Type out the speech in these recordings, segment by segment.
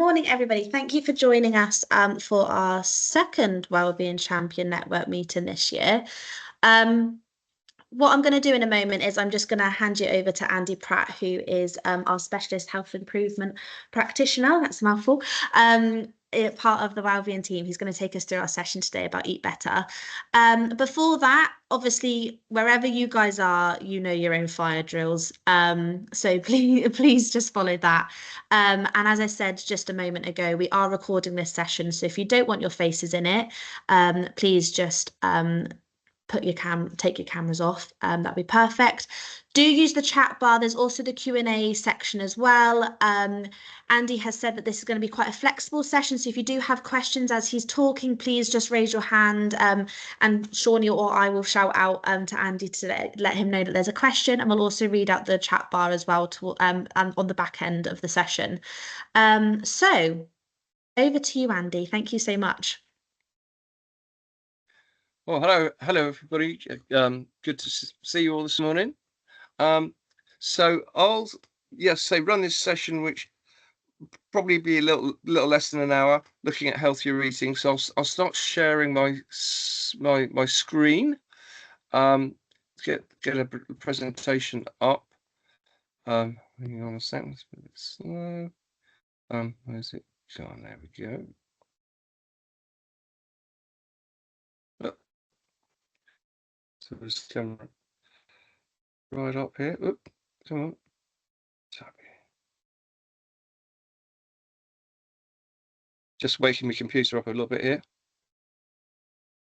Morning, everybody. Thank you for joining us for our second Wellbeing Champion Network meeting this year. What I'm going to do in a moment is I'm just going to hand you over to Andy Pratt, who is our Specialist Health Improvement Practitioner. That's a mouthful. Part of the Wellbeing team. He's going to take us through our session today about Eat Better. Before that, obviously, wherever you guys are, you know your own fire drills. So please just follow that. And as I said just a moment ago, we are recording this session. So if you don't want your faces in it, please just take your cameras off. That'd be perfect. Do use the chat bar. There's also the Q&A section as well. Andy has said that this is going to be quite a flexible session. So if you do have questions as he's talking, please just raise your hand and Shawnee or I will shout out to Andy to let him know that there's a question. And we'll also read out the chat bar as well and on the back end of the session. So over to you, Andy. Thank you so much. Well, hello, everybody. Good to see you all this morning. So I'll run this session, which probably be a little less than an hour, looking at healthier eating. So I'll start sharing my screen. Get a presentation up. Hang on a second, it's a bit slow. Where's it gone? There we go. So this camera right up here. Oop, come on. Just waking my computer up a little bit here.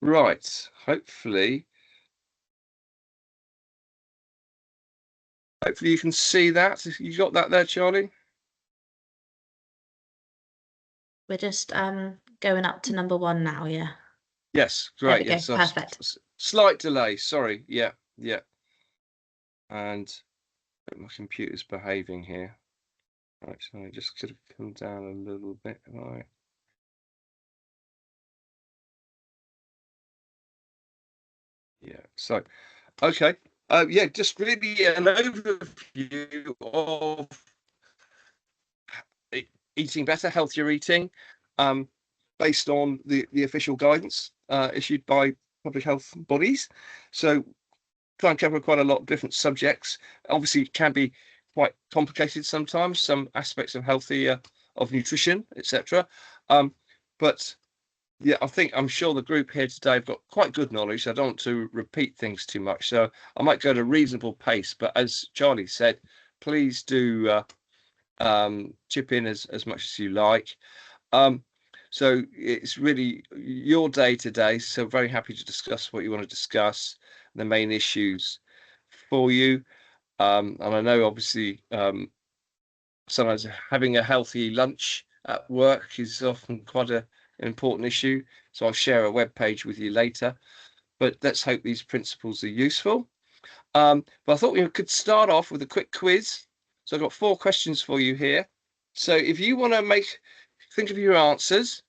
Right. Hopefully you can see that. You got that there, Charlie? We're just going up to number 1 now, yeah. Yes, great. Yes, perfect. Slight delay. Sorry. Yeah. And my computer's behaving here. Right, so I just could have come down a little bit. Right. Yeah. So, okay. Just really an overview of eating better, healthier eating, based on the official guidance issued by public health bodies. So try and cover quite a lot of different subjects. Obviously, it can be quite complicated sometimes, some aspects of of nutrition, etc. But yeah, I'm sure the group here today have got quite good knowledge. I don't want to repeat things too much, so I might go at a reasonable pace. But as Charlie said, please do chip in as much as you like. So it's really your day today, so very happy to discuss what you want to discuss, the main issues for you. And I know obviously sometimes having a healthy lunch at work is often quite an important issue, so I'll share a web page with you later, but let's hope these principles are useful. But I thought we could start off with a quick quiz. So I've got 4 questions for you here. So if you want to think of your answers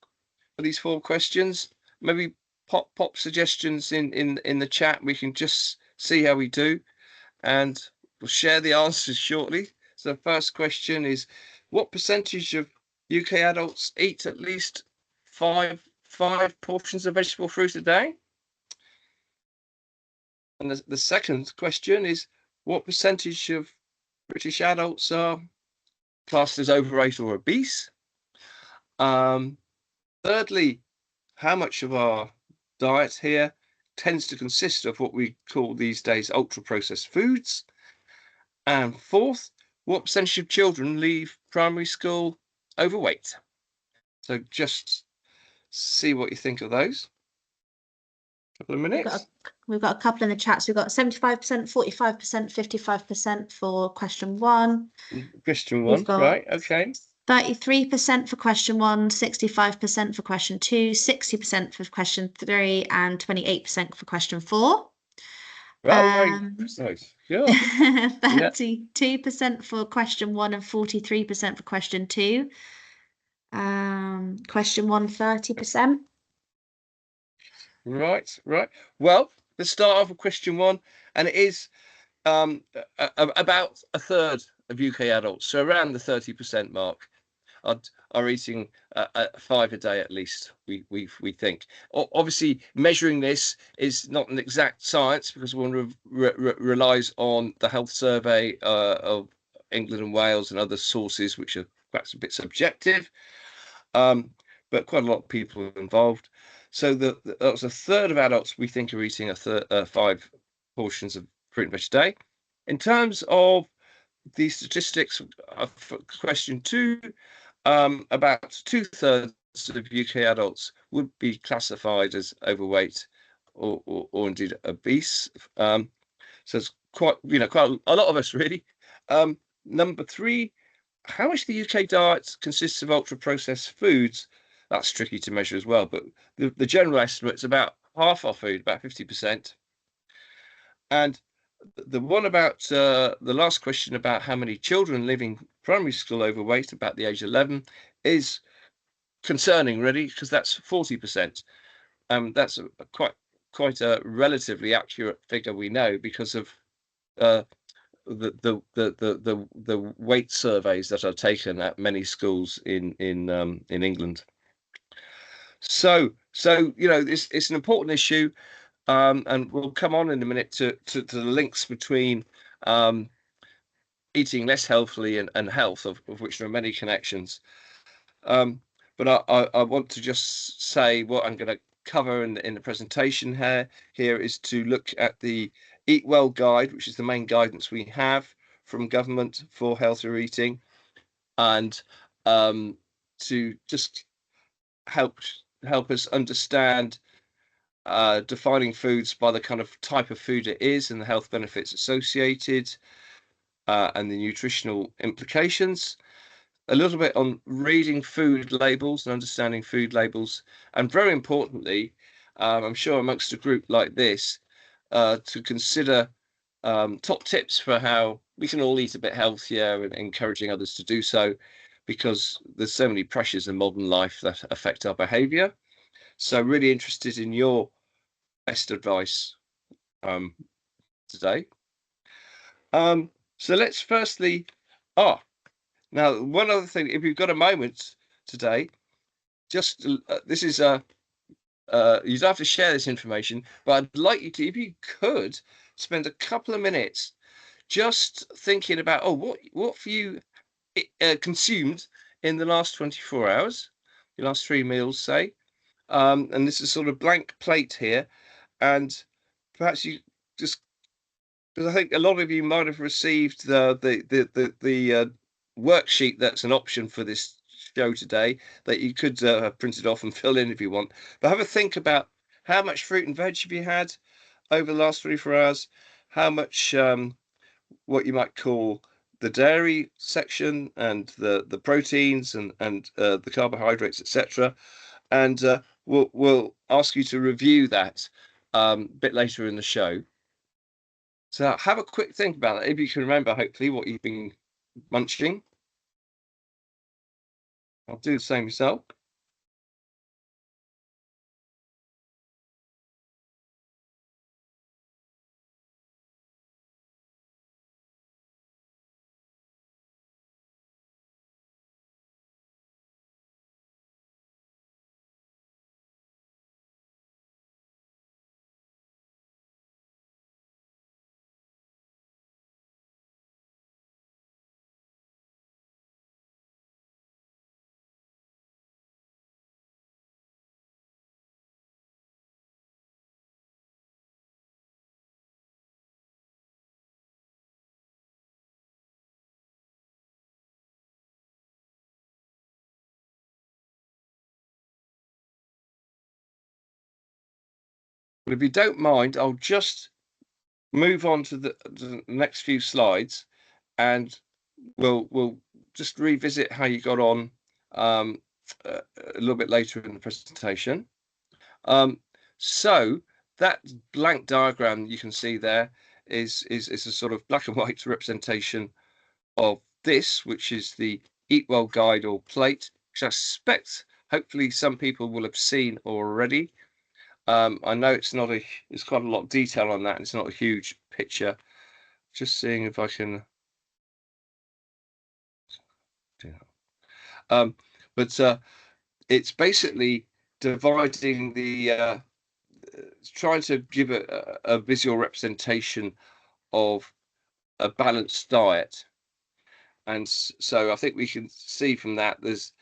for these 4 questions, maybe pop suggestions in the chat. We can just see how we do, and we'll share the answers shortly. So the first question is, what percentage of UK adults eat at least 5 portions of vegetable fruit a day? And the second question is, what percentage of British adults are classed as overweight or obese? Thirdly, how much of our diet here tends to consist of what we call these days ultra-processed foods? And fourth, what percentage of children leave primary school overweight? So just see what you think of those. Couple of minutes. We've got a couple in the chat. So we've got 75%, 45%, 55% for question 1. Question 1, right, okay. 33% for question 1, 65% for question 2, 60% for question 3, and 28% for question 4. Right, very precise. Sure. 32% for question 1 and 43% for question 2. Question 1, 30%. Right. Well, let's start off with question 1, and it is about a third of UK adults, so around the 30% mark. are eating 5 a day at least. We think. Obviously, measuring this is not an exact science because one relies on the health survey of England and Wales and other sources, which are perhaps a bit subjective. But quite a lot of people involved. So that's a third of adults we think are eating 5 portions of fruit and veg a day. In terms of the statistics of question 2, about 2/3 of UK adults would be classified as overweight or indeed obese. So it's quite a lot of us really. Number 3, how much the UK diet consists of ultra processed foods. That's tricky to measure as well, but the general estimate is about half our food, about 50%. And the one about the last question about how many children living primary school overweight about the age of 11 is concerning, really, because that's 40%. That's quite a relatively accurate figure, we know, because of the weight surveys that are taken at many schools in England. So it's an important issue. And we'll come on in a minute to the links between eating less healthily and health, of which there are many connections. But I want to just say what I'm going to cover in the presentation here is to look at the Eat Well guide, which is the main guidance we have from government for healthier eating, and to just help us understand defining foods by the kind of type of food it is and the health benefits associated and the nutritional implications. A little bit on reading food labels and understanding food labels, and very importantly, I'm sure amongst a group like this, to consider top tips for how we can all eat a bit healthier and encouraging others to do so, because there's so many pressures in modern life that affect our behavior. So really interested in your best advice today. So let's firstly, now one other thing, if you've got a moment today, just this is you don't have to share this information, but I'd like you to, if you could, spend a couple of minutes just thinking about what have you consumed in the last 24 hours, your last 3 meals, say. And this is sort of blank plate here, and perhaps you just, because I think a lot of you might have received the worksheet that's an option for this show today that you could print it off and fill in if you want. But have a think about how much fruit and veg have you had over the last 24 hours, how much what you might call the dairy section and the proteins and the carbohydrates, etc. And we'll ask you to review that a bit later in the show. So have a quick think about it, if you can remember, hopefully, what you've been munching. I'll do the same myself. But if you don't mind, I'll just move on to the next few slides, and we'll just revisit how you got on a little bit later in the presentation. So that blank diagram you can see there is a sort of black and white representation of this, which is the Eat Well guide or plate, which I suspect hopefully some people will have seen already. I know it's quite a lot of detail on that, and it's not a huge picture. Just seeing if I can do But it's basically dividing the trying to give a visual representation of a balanced diet. And so I think we can see from that there's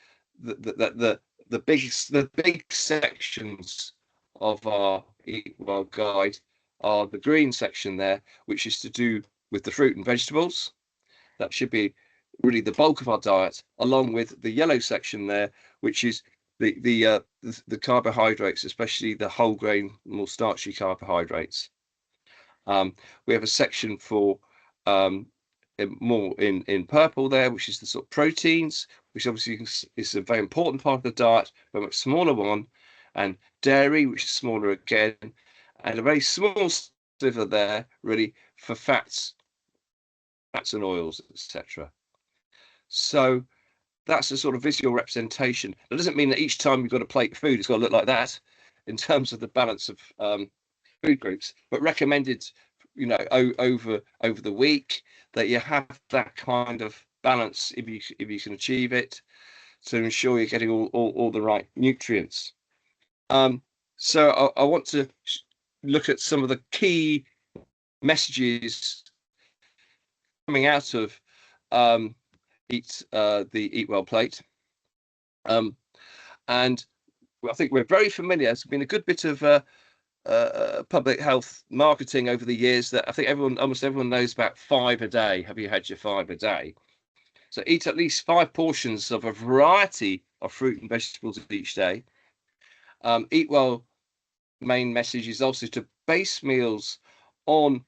the big sections of our Eat Well guide are the green section there, which is to do with the fruit and vegetables. That should be really the bulk of our diet, along with the yellow section there, which is the carbohydrates, especially the whole grain, more starchy carbohydrates. We have a section for more in purple there, which is the sort of proteins, which obviously is a very important part of the diet, but a much smaller one, and dairy, which is smaller again, and a very small sliver there, really, for fats and oils, etc. So that's a sort of visual representation. That doesn't mean that each time you've got a plate of food, it's got to look like that in terms of the balance of food groups, but recommended, you know, over the week, that you have that kind of balance if you can achieve it, to ensure you're getting all the right nutrients. So I want to look at some of the key messages coming out of the Eat Well plate, and I think we're very familiar. It's been a good bit of public health marketing over the years that I think almost everyone knows about 5 a day. Have you had your 5 a day? So eat at least 5 portions of a variety of fruit and vegetables each day. Eat Well main message is also to base meals on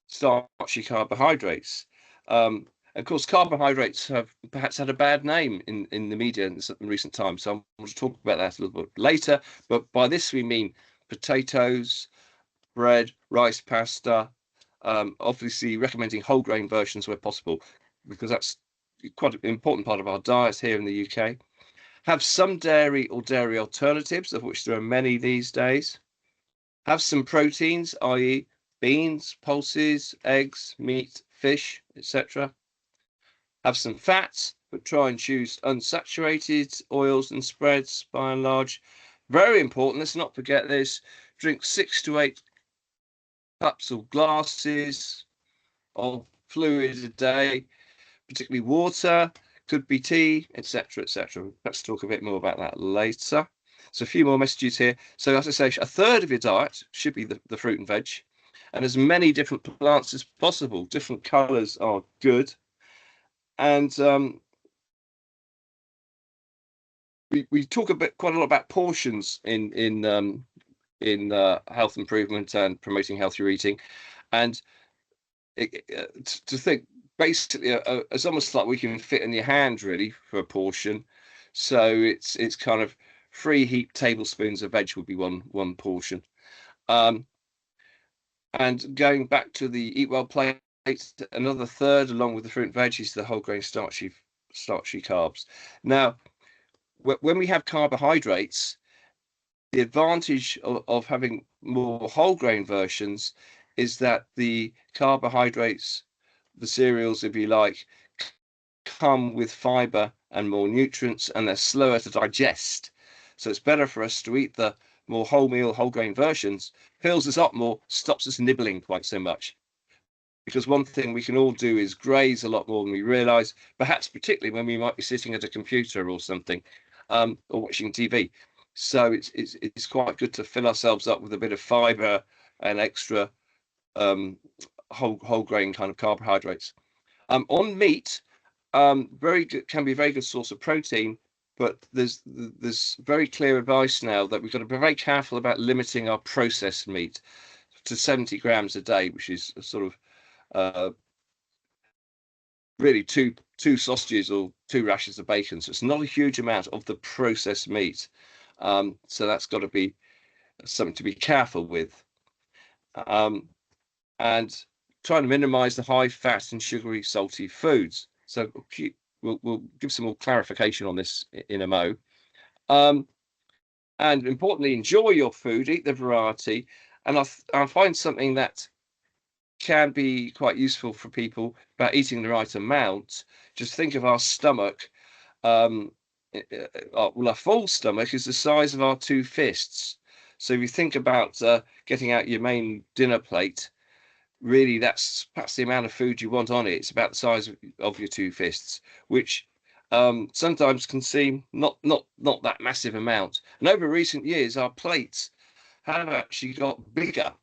starchy carbohydrates. Of course, carbohydrates have perhaps had a bad name in the media in recent times, so I'm going to talk about that a little bit later. But by this we mean potatoes, bread, rice, pasta, obviously recommending whole grain versions where possible, because that's quite an important part of our diet here in the UK. Have some dairy or dairy alternatives, of which there are many these days. Have some proteins, i.e. beans, pulses, eggs, meat, fish, etc. Have some fats, but try and choose unsaturated oils and spreads by and large. Very important, let's not forget this. Drink 6 to 8 cups or glasses of fluid a day, particularly water, could be tea, etc., etc. Let's talk a bit more about that later. So a few more messages here. So as I say, a third of your diet should be the fruit and veg, and as many different plants as possible. Different colours are good. And we talk quite a lot about portions in health improvement and promoting healthier eating, and to think basically it's almost like we can fit in your hand really for a portion. So it's kind of 3 heaped tablespoons of veg would be one portion. And going back to the Eat Well plate, another third along with the fruit and veg is the whole grain starchy carbs. Now, when we have carbohydrates, the advantage of having more whole grain versions is that the carbohydrates, the cereals, if you like, come with fiber and more nutrients, and they're slower to digest. So it's better for us to eat the more wholemeal, whole grain versions. Fills us up more, stops us nibbling quite so much. Because one thing we can all do is graze a lot more than we realize, perhaps particularly when we might be sitting at a computer or something, or watching TV. So it's quite good to fill ourselves up with a bit of fiber and extra whole grain kind of carbohydrates. On meat, very good, can be a very good source of protein, but there's very clear advice now that we've got to be very careful about limiting our processed meat to 70 grams a day, which is a sort of really two sausages or 2 rashers of bacon. So it's not a huge amount of the processed meat. So that's got to be something to be careful with. And trying to minimize the high fat and sugary, salty foods. So we'll give some more clarification on this in a mo. And importantly, enjoy your food, eat the variety. And I find something that can be quite useful for people about eating the right amount. Just think of our stomach. well, a full stomach is the size of our two fists. So if you think about getting out your main dinner plate, really that's the amount of food you want on it. It's about the size of your two fists, which sometimes can seem not that massive amount. And over recent years, our plates have actually got bigger.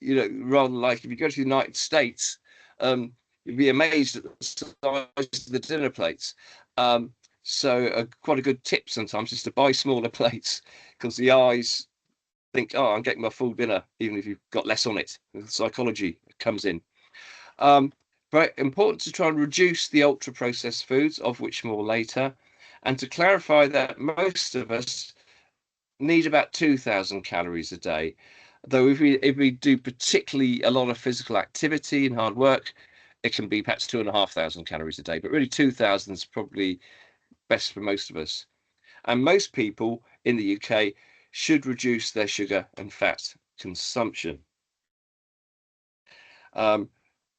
You know, rather like if you go to the United States, you'd be amazed at the size of the dinner plates. So quite a good tip sometimes is to buy smaller plates, because the eyes think, oh, I'm getting my full dinner, even if you've got less on it. The psychology comes in. But important to try and reduce the ultra processed foods, of which more later, and to clarify that most of us need about 2,000 calories a day. Though if we do particularly a lot of physical activity and hard work, it can be perhaps 2,500 calories a day. But really 2,000 is probably best for most of us. And most people in the UK should reduce their sugar and fat consumption.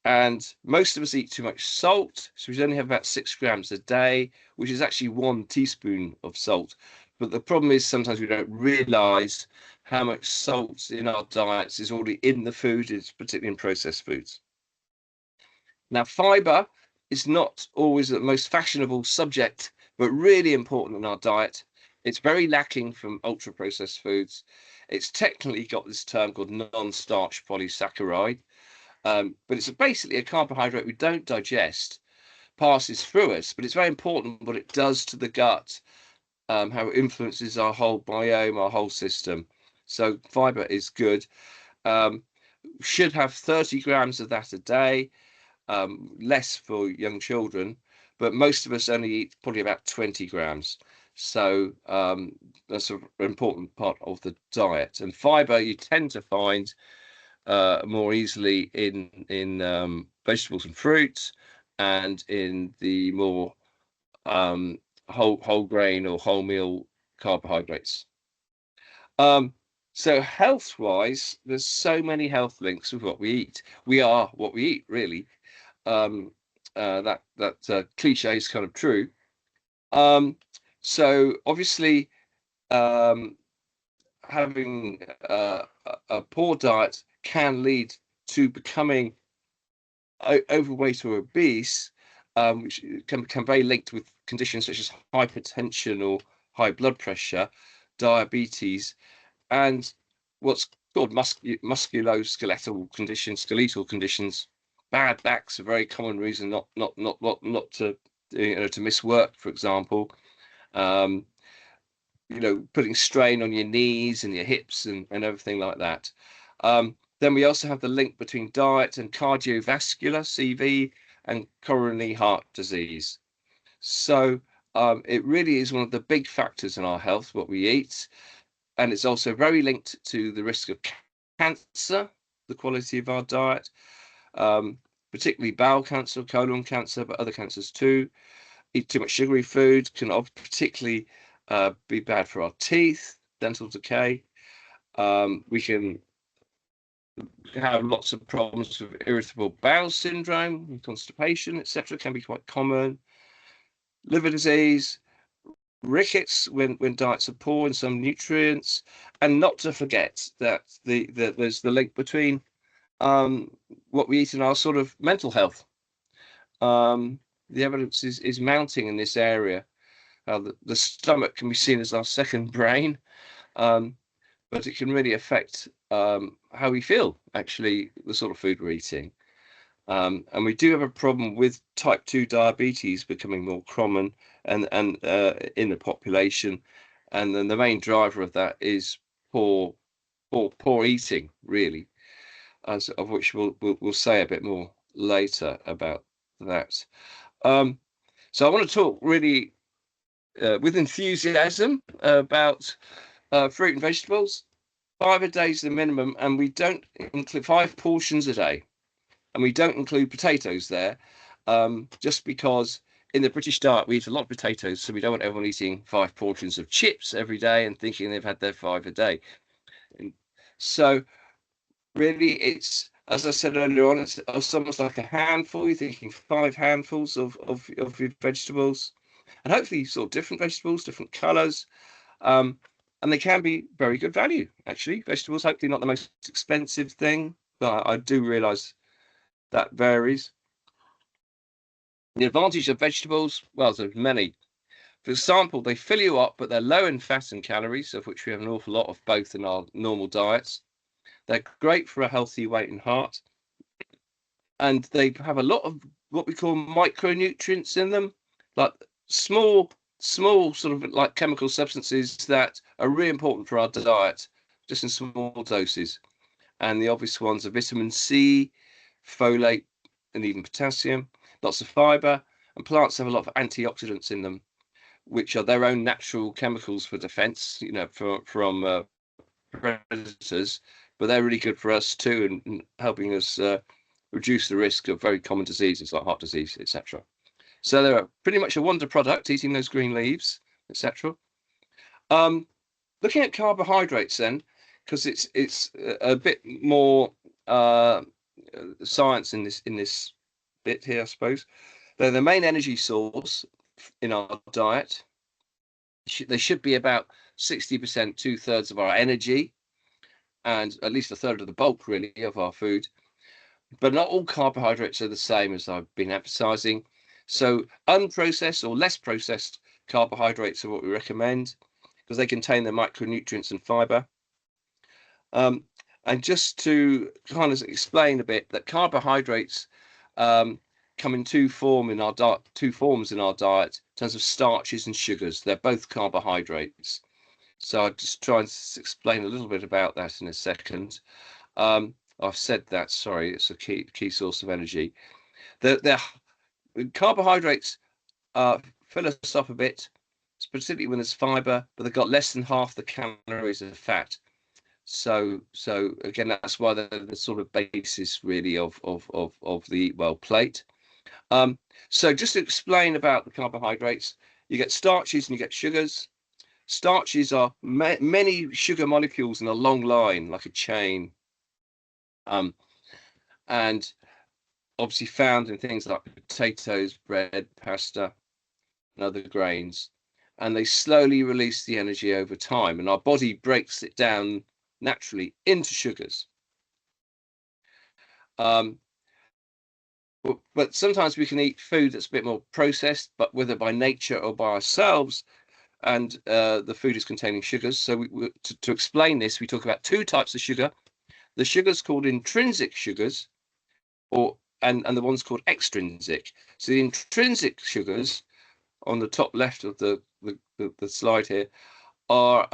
And most of us eat too much salt, so we only have about 6 grams a day, which is actually 1 teaspoon of salt. But the problem is sometimes we don't realize how much salt in our diets is already in the food, it's particularly in processed foods. Now, fiber is not always the most fashionable subject, but really important in our diet. It's very lacking from ultra processed foods. It's technically got this term called non-starch polysaccharide, but it's basically a carbohydrate we don't digest, passes through us, but it's very important what it does to the gut, how it influences our whole biome, our whole system. So fiber is good. Should have 30 grams of that a day, less for young children, but most of us only eat probably about 20 grams. So that's an important part of the diet. And fiber you tend to find more easily in vegetables and fruits, and in the more whole grain or wholemeal carbohydrates. So health-wise, there's so many health links with what we eat. We are what we eat, really. That cliche is kind of true. So obviously, having a poor diet can lead to becoming overweight or obese, which can very linked with conditions such as hypertension or high blood pressure, diabetes, and what's called musculoskeletal conditions, skeletal conditions. Bad back's a very common reason not to to miss work, for example. Putting strain on your knees and your hips and everything like that. Then we also have the link between diet and cardiovascular, CV, and coronary heart disease. So it really is one of the big factors in our health, what we eat. And it's also very linked to the risk of cancer, the quality of our diet, particularly bowel cancer, colon cancer, but other cancers too. Eat too much sugary food can particularly be bad for our teeth, dental decay. We can have lots of problems with irritable bowel syndrome, constipation, etc. Can be quite common. Liver disease, rickets when diets are poor in some nutrients, and not to forget that there's the link between what we eat and our sort of mental health. The evidence is mounting in this area. The stomach can be seen as our second brain, but it can really affect how we feel, actually, the sort of food we're eating. And we do have a problem with type 2 diabetes becoming more common and in the population. And then the main driver of that is poor eating, really, of which we'll say a bit more later about that. So I want to talk really with enthusiasm about fruit and vegetables. 5 a day is the minimum, and we don't include 5 portions a day. And we don't include potatoes there, just because in the British diet we eat a lot of potatoes, so we don't want everyone eating 5 portions of chips every day and thinking they've had their 5 a day. And so really, it's, as I said earlier on, it's almost like a handful. You're thinking 5 handfuls of your vegetables. and hopefully sort of different vegetables, different colours. And they can be very good value, actually. Vegetables, hopefully not the most expensive thing, but I do realise that varies. The advantage of vegetables, well, there's many. For example, they fill you up, but they're low in fat and calories, of which we have an awful lot of both in our normal diets. They're great for a healthy weight and heart. And they have a lot of what we call micronutrients in them, like small sort of like chemical substances that are really important for our diet, just in small doses. And the obvious ones are vitamin C, folate, and even potassium, lots of fiber, and plants have a lot of antioxidants in them, which are their own natural chemicals for defense, you know, from predators, but they're really good for us too, and helping us reduce the risk of very common diseases like heart disease, etc. So they're pretty much a wonder product, eating those green leaves, etc. Looking at carbohydrates then, because it's a bit more science in this bit here, I suppose. They're the main energy source in our diet. They should be about 60%, 2/3 of our energy, and at least a third of the bulk, really, of our food. But not all carbohydrates are the same, as I've been emphasizing. So unprocessed or less processed carbohydrates are what we recommend, because they contain the micronutrients and fiber. And just to kind of explain a bit, that carbohydrates come in two forms in our diet, in terms of starches and sugars. They're both carbohydrates. So I'll just try and explain a little bit about that in a second. I've said that, sorry, it's a key source of energy. The carbohydrates fill us up a bit, particularly when there's fiber, but they've got less than half the calories of fat. So again, that's why they're the sort of basis really of the Eatwell plate. So just to explain about the carbohydrates, you get starches and you get sugars. Starches are many sugar molecules in a long line, like a chain, and obviously found in things like potatoes, bread, pasta, and other grains. And they slowly release the energy over time, and our body breaks it down naturally into sugars. But sometimes we can eat food that's a bit more processed, but whether by nature or by ourselves, and the food is containing sugars. So to explain this, we talk about two types of sugar: the sugars called intrinsic sugars, and the ones called extrinsic. So the intrinsic sugars on the top left of the slide here are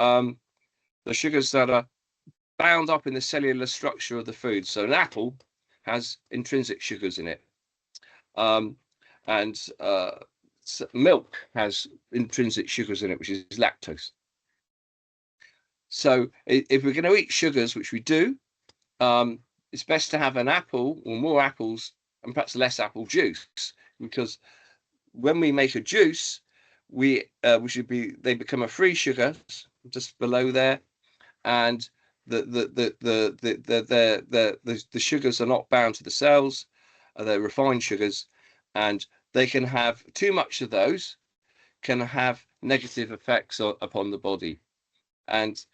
the sugars that are bound up in the cellular structure of the food. So an apple has intrinsic sugars in it, and milk has intrinsic sugars in it, which is lactose. So if we're going to eat sugars, which we do, it's best to have an apple or more apples and perhaps less apple juice, because when we make a juice, they become a free sugar just below there, and the sugars are not bound to the cells. They're refined sugars, and they can have too much of those, can have negative effects upon the body. And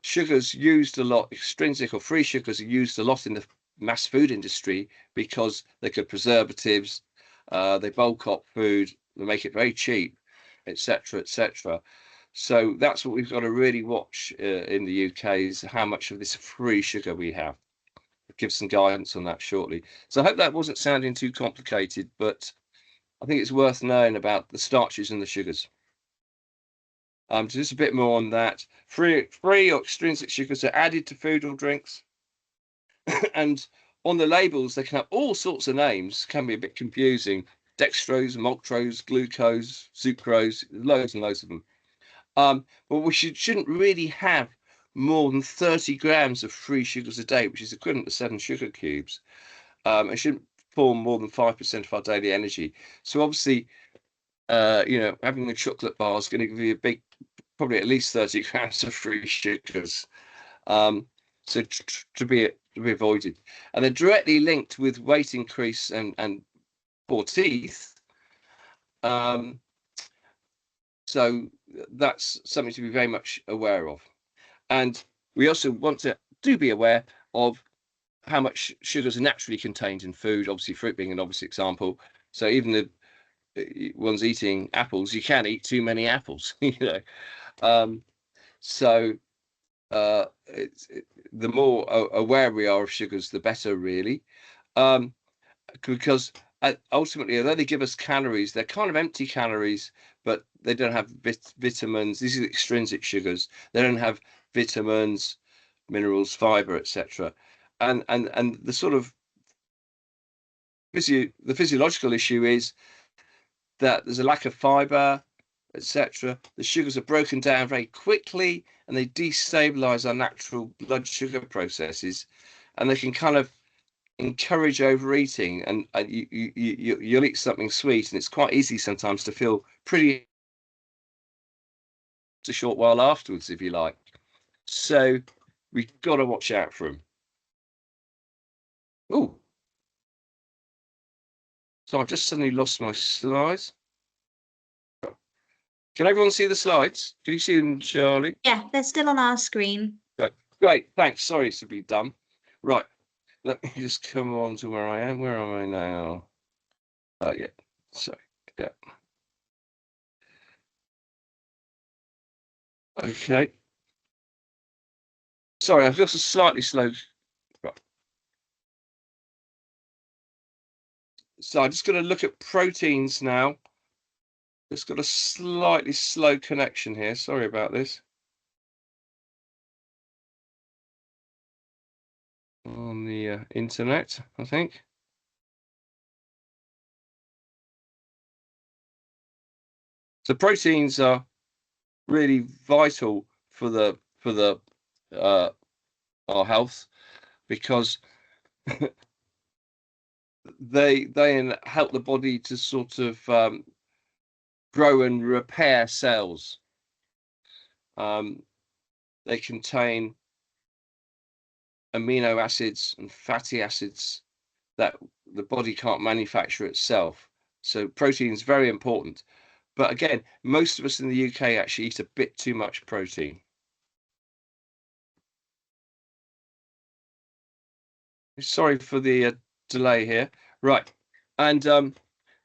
sugars used a lot, extrinsic or free sugars are used a lot in the mass food industry because they're good preservatives, they bulk up food, they make it very cheap, etc., etc. So that's what we've got to really watch in the UK, is how much of this free sugar we have. I'll give some guidance on that shortly. So I hope that wasn't sounding too complicated, but I think it's worth knowing about the starches and the sugars. Just a bit more on that. Free or extrinsic sugars are added to food or drinks. And on the labels, they can have all sorts of names, can be a bit confusing. Dextrose, maltose, glucose, sucrose, loads and loads of them. But we shouldn't really have more than 30 grams of free sugars a day, which is equivalent to 7 sugar cubes. It shouldn't form more than 5% of our daily energy. So obviously, having a chocolate bar is going to give you probably at least 30 grams of free sugars. So to be avoided. And they're directly linked with weight increase and poor teeth. So that's something to be very much aware of. And we also want to be aware of how much sugars are naturally contained in food, obviously fruit being an obvious example. So even the ones eating apples, you can eat too many apples, you know. So the more aware we are of sugars, the better, really. Because ultimately, although they give us calories, they're kind of empty calories, but they don't have vitamins. These are extrinsic sugars. They don't have vitamins, minerals, fiber, etc. And the sort of the physiological issue is that there's a lack of fiber, etc. The sugars are broken down very quickly, and they destabilize our natural blood sugar processes, and they can kind of encourage overeating, and you'll eat something sweet, and it's quite easy sometimes to feel pretty a short while afterwards, if you like. So we've got to watch out for them. Oh, so I've just suddenly lost my slides. Can everyone see the slides? Can you see them, Charlie? Yeah, they're still on our screen. Great, thanks. Sorry to be dumb. Right, let me just come on to where I am. Where am I now? Oh, yeah. So, yeah. Okay. Sorry, I've got a slightly slow. Right. So I'm just going to look at proteins now. It's got a slightly slow connection here. Sorry about this. On the internet, I think. So proteins are really vital for our health, because they help the body to sort of grow and repair cells. They contain amino acids and fatty acids that the body can't manufacture itself. So protein is very important. But again, most of us in the UK actually eat a bit too much protein. Sorry for the delay here. Right. And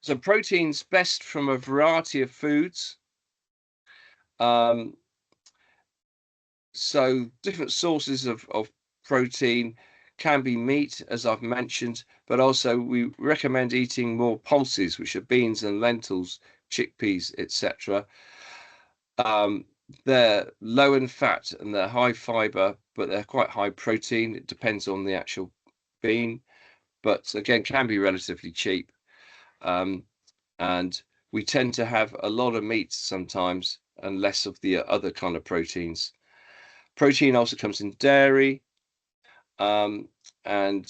so protein's best from a variety of foods. So different sources of protein can be meat, as I've mentioned, but also we recommend eating more pulses, which are beans and lentils, chickpeas, etc. They're low in fat and they're high fiber, but they're quite high protein. It depends on the actual bean, but again, can be relatively cheap. And we tend to have a lot of meat sometimes and less of the other kind of proteins. Protein also comes in dairy, and in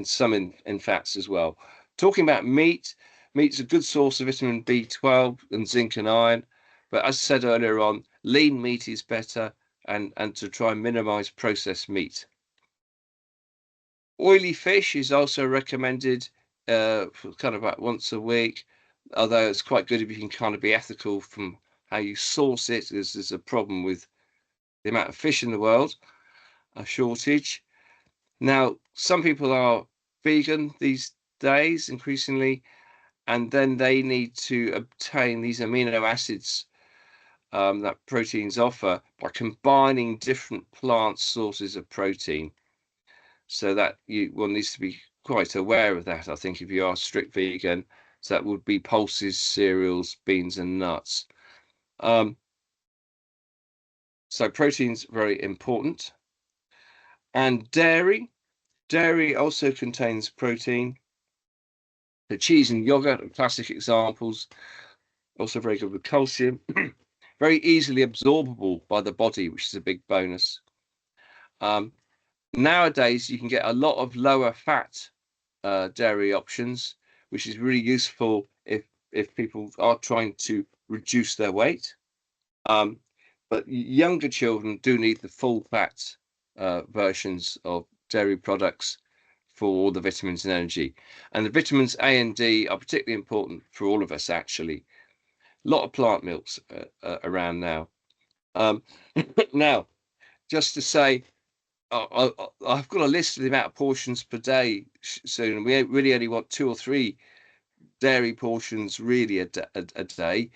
some in fats as well. Talking about meat's a good source of vitamin B12 and zinc and iron, but as I said earlier on, lean meat is better, and to try and minimize processed meat. Oily fish is also recommended for kind of about once a week, although it's quite good if you can kind of be ethical from how you source it. There's a problem with the amount of fish in the world, a shortage. Now, some people are vegan these days increasingly, and then they need to obtain these amino acids that proteins offer by combining different plant sources of protein. So that one needs to be quite aware of that, I think, if you are strict vegan. So that would be pulses, cereals, beans, and nuts. So protein's very important. And dairy also contains protein. The cheese and yogurt are classic examples. Also very good with calcium. Very easily absorbable by the body, which is a big bonus. Nowadays, you can get a lot of lower fat dairy options, which is really useful if people are trying to reduce their weight. But younger children do need the full fat versions of dairy products for the vitamins and energy. And the vitamins A and D are particularly important for all of us, actually. A lot of plant milks around now. Now, just to say, I've got a list of the amount of portions per day soon. We really only want 2 or 3 dairy portions really a day.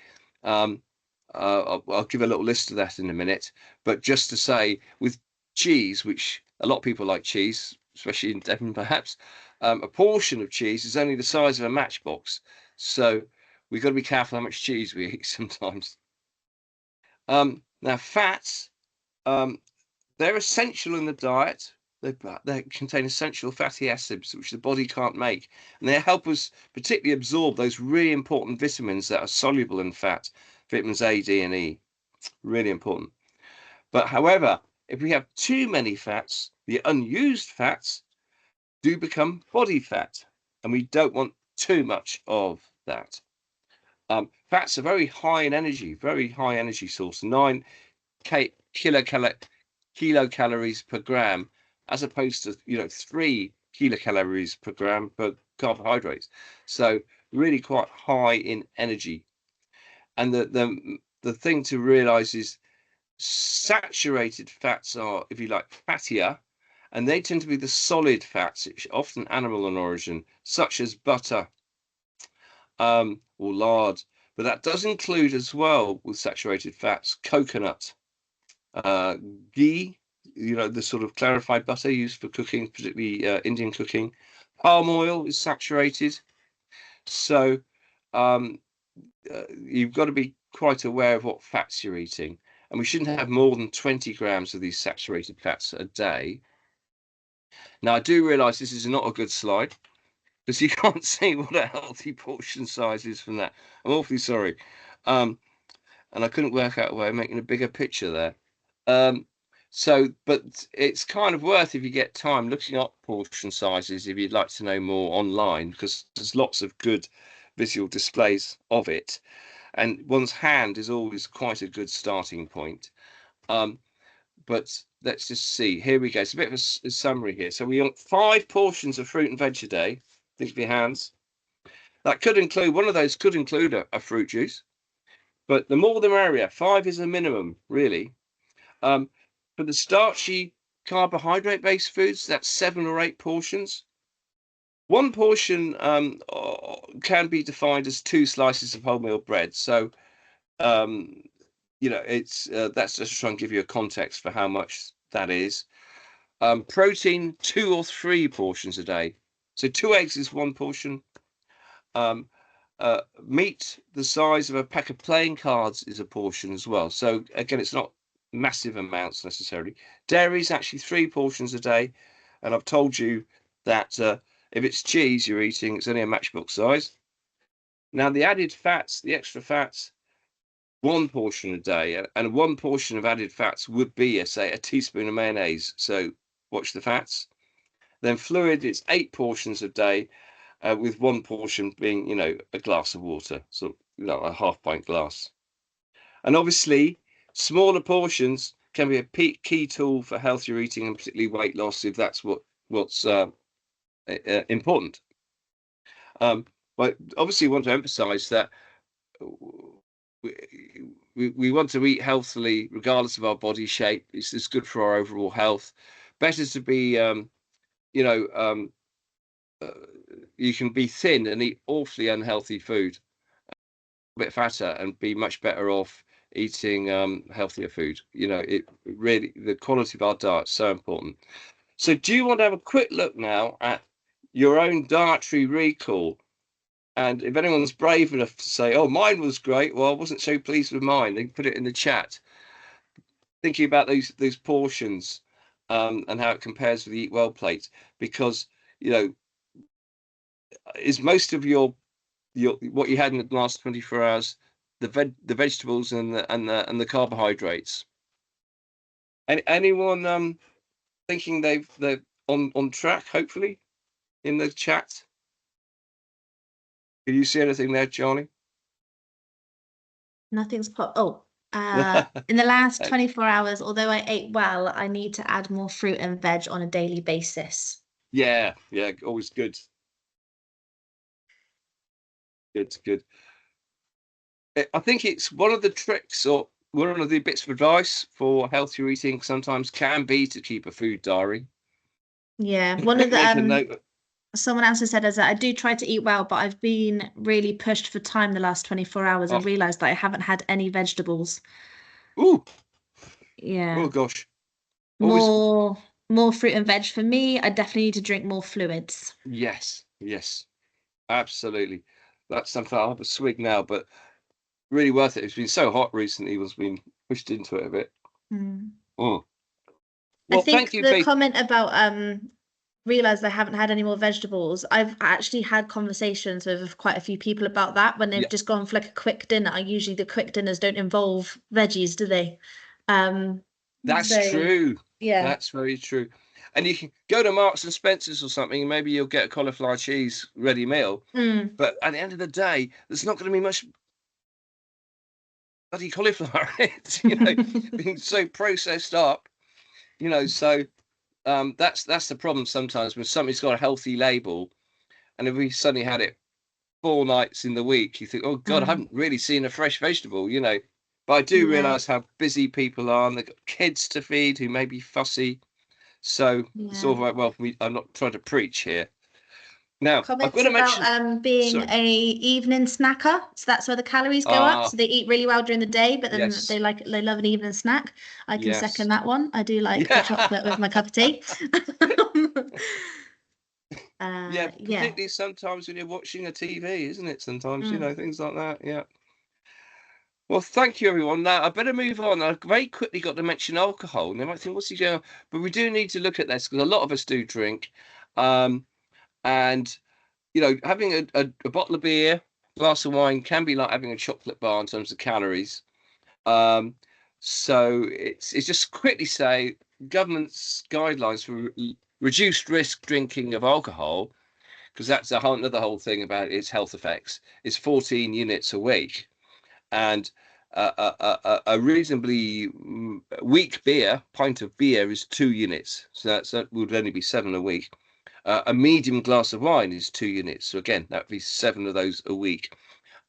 I'll give a little list of that in a minute. But just to say, with cheese, which a lot of people like cheese, especially in Devon perhaps, a portion of cheese is only the size of a matchbox. So we've got to be careful how much cheese we eat sometimes. Now, fats, they're essential in the diet. They contain essential fatty acids, which the body can't make. And they help us particularly absorb those really important vitamins that are soluble in fat, vitamins A, D, and E. Really important. But however, if we have too many fats, the unused fats do become body fat. And we don't want too much of that. Fats are very high in energy, very high energy source, 9 kilocalories per gram, as opposed to 3 kilocalories per gram per carbohydrates. So really quite high in energy. And the thing to realize is saturated fats are, if you like, fattier, and they tend to be the solid fats, often animal in origin, such as butter or lard. But that does include as well, with saturated fats, coconut, ghee, the sort of clarified butter used for cooking, particularly Indian cooking. Palm oil is saturated. So you've got to be quite aware of what fats you're eating. And we shouldn't have more than 20 grams of these saturated fats a day. Now, I do realize this is not a good slide, because you can't see what a healthy portion size is from that. I'm awfully sorry. And I couldn't work out a way of making a bigger picture there. But it's kind of worth, if you get time, looking up portion sizes if you'd like to know more online, because there's lots of good visual displays of it. And one's hand is always quite a good starting point. But let's just see. Here we go. It's a bit of a summary here. So we want 5 portions of fruit and veg a day. Think of your hands. That could include, one of those could include a fruit juice, but the more the merrier. 5 is a minimum, really. For the starchy carbohydrate-based foods, that's 7 or 8 portions. 1 portion can be defined as 2 slices of wholemeal bread. So, it's that's just to try and give you a context for how much that is. Protein, 2 or 3 portions a day. So 2 eggs is 1 portion. Meat the size of a pack of playing cards is a portion as well. So again, it's not massive amounts necessarily. Dairy is actually 3 portions a day, and I've told you that if it's cheese you're eating, it's only a matchbox size. Now the added fats, the extra fats, 1 portion a day, and 1 portion of added fats would be, say, a teaspoon of mayonnaise. So watch the fats. Then fluid, it's 8 portions a day, with 1 portion being, a glass of water, so a half-pint glass. And obviously, smaller portions can be a key tool for healthier eating, and particularly weight loss, if that's what's important. But obviously, we want to emphasize that we want to eat healthily regardless of our body shape. It's good for our overall health. Better to be, you can be thin and eat awfully unhealthy food, a bit fatter, and be much better off eating healthier food. It really, the quality of our diet is so important. So do you want to have a quick look now at your own dietary recall? And if anyone's brave enough to say, oh, mine was great, well, I wasn't so pleased with mine, they can put it in the chat. Thinking about those portions and how it compares with the Eat Well plate, because is most of your what you had in the last 24 hours the vegetables and the carbohydrates? And anyone thinking they're on track, hopefully, in the chat? Can you see anything there, Charlie? Nothing's popped. Oh, in the last 24 hours, although I ate well, I need to add more fruit and veg on a daily basis. Yeah, always good. Good. I think it's one of the tricks, or one of the bits of advice for healthier eating sometimes can be to keep a food diary. Yeah, one of the Make a note. someone else has said is that I do try to eat well, but I've been really pushed for time the last 24 hours and Oh, realized that I haven't had any vegetables. ooh, oh Yeah. gosh. Always, More fruit and veg for me. I definitely need to drink more fluids. yes, absolutely. That's something I'll have a swig now, but really worth it. It's been so hot recently, was been pushed into it a bit. Mm. Mm. I Well, thank think you, the Pete. comment about realized I haven't had any more vegetables. I've actually had conversations with quite a few people about that when they've Yeah, just gone for like a quick dinner. Usually the quick dinners don't involve veggies, do they? Um, that's so true. yeah. That's very true. And you can go to Marks and Spencer's or something, and maybe you'll get a cauliflower cheese ready meal. Mm. But at the end of the day, there's not going to be much bloody cauliflower in it, being so processed up, So that's the problem sometimes when something's got a healthy label, and if we suddenly had it 4 nights in the week, you think, oh God, I Mm. haven't really seen a fresh vegetable. But I do Yeah. realise how busy people are, and they've got kids to feed who may be fussy. So it's Yeah. all right. Well, I'm not trying to preach here. Now, I've got Comments to about mention. being Sorry. a evening snacker. So that's where the calories go up. Ah, So they eat really well during the day, but then yes, they love an evening snack. I can second yes, that one. I do like the yeah, chocolate with my cup of tea. yeah. Yeah. Particularly sometimes when you're watching a TV, isn't it? Sometimes Mm. things like that. Yeah. Well, thank you, everyone. Now, I better move on. I very quickly got to mention alcohol, and they might think, what's he doing? But we do need to look at this because a lot of us do drink. Um, and, having a bottle of beer, glass of wine can be like having a chocolate bar in terms of calories. Um, so it's just quickly say government's guidelines for reduced risk drinking of alcohol, because that's another whole thing about its health effects, is 14 units a week. And a reasonably weak pint of beer is 2 units. So that would only be 7 a week. A medium glass of wine is 2 units. So again, that would be 7 of those a week.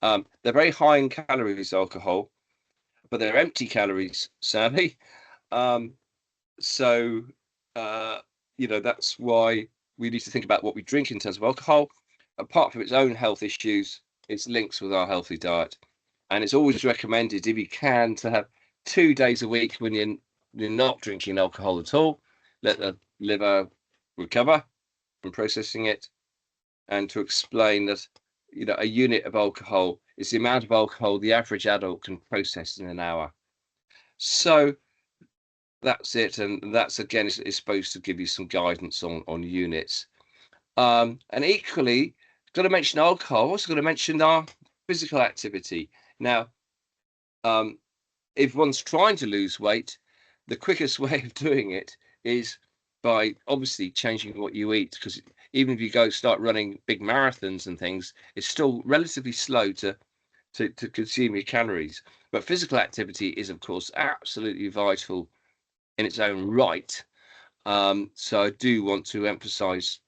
They're very high in calories, alcohol, but they're empty calories, sadly. Um, so, uh, that's why we need to think about what we drink in terms of alcohol. Apart from its own health issues, its links with our healthy diet. And it's always recommended, if you can, to have 2 days a week when you're not drinking alcohol at all. Let the liver recover from processing it, and to explain that a unit of alcohol is the amount of alcohol the average adult can process in an hour. So that's it, and that's again is supposed to give you some guidance on units. And equally, got to mention alcohol. Also, got to mention our physical activity. Now, if one's trying to lose weight, the quickest way of doing it is by obviously changing what you eat, because even if you go start running big marathons and things, it's still relatively slow to consume your calories. But physical activity is, of course, absolutely vital in its own right. So I do want to emphasize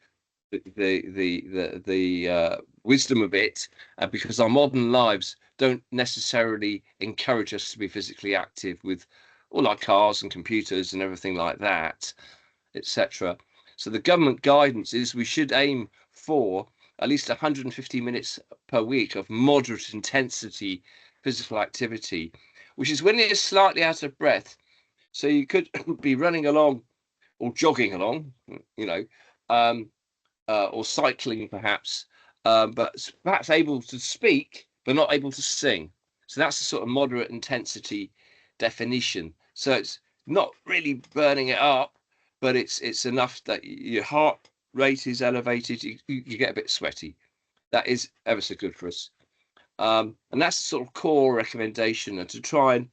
the wisdom of it, because our modern lives don't necessarily encourage us to be physically active with all our cars and computers and everything like that, etc. So the government guidance is we should aim for at least 150 minutes per week of moderate intensity physical activity, which is when you're slightly out of breath. So you could be running along or jogging along, um, or cycling perhaps, but perhaps able to speak but not able to sing. So that's the sort of moderate intensity definition. So it's not really burning it up, but it's enough that your heart rate is elevated. You get a bit sweaty. That is ever so good for us. And that's the sort of core recommendation, and to try and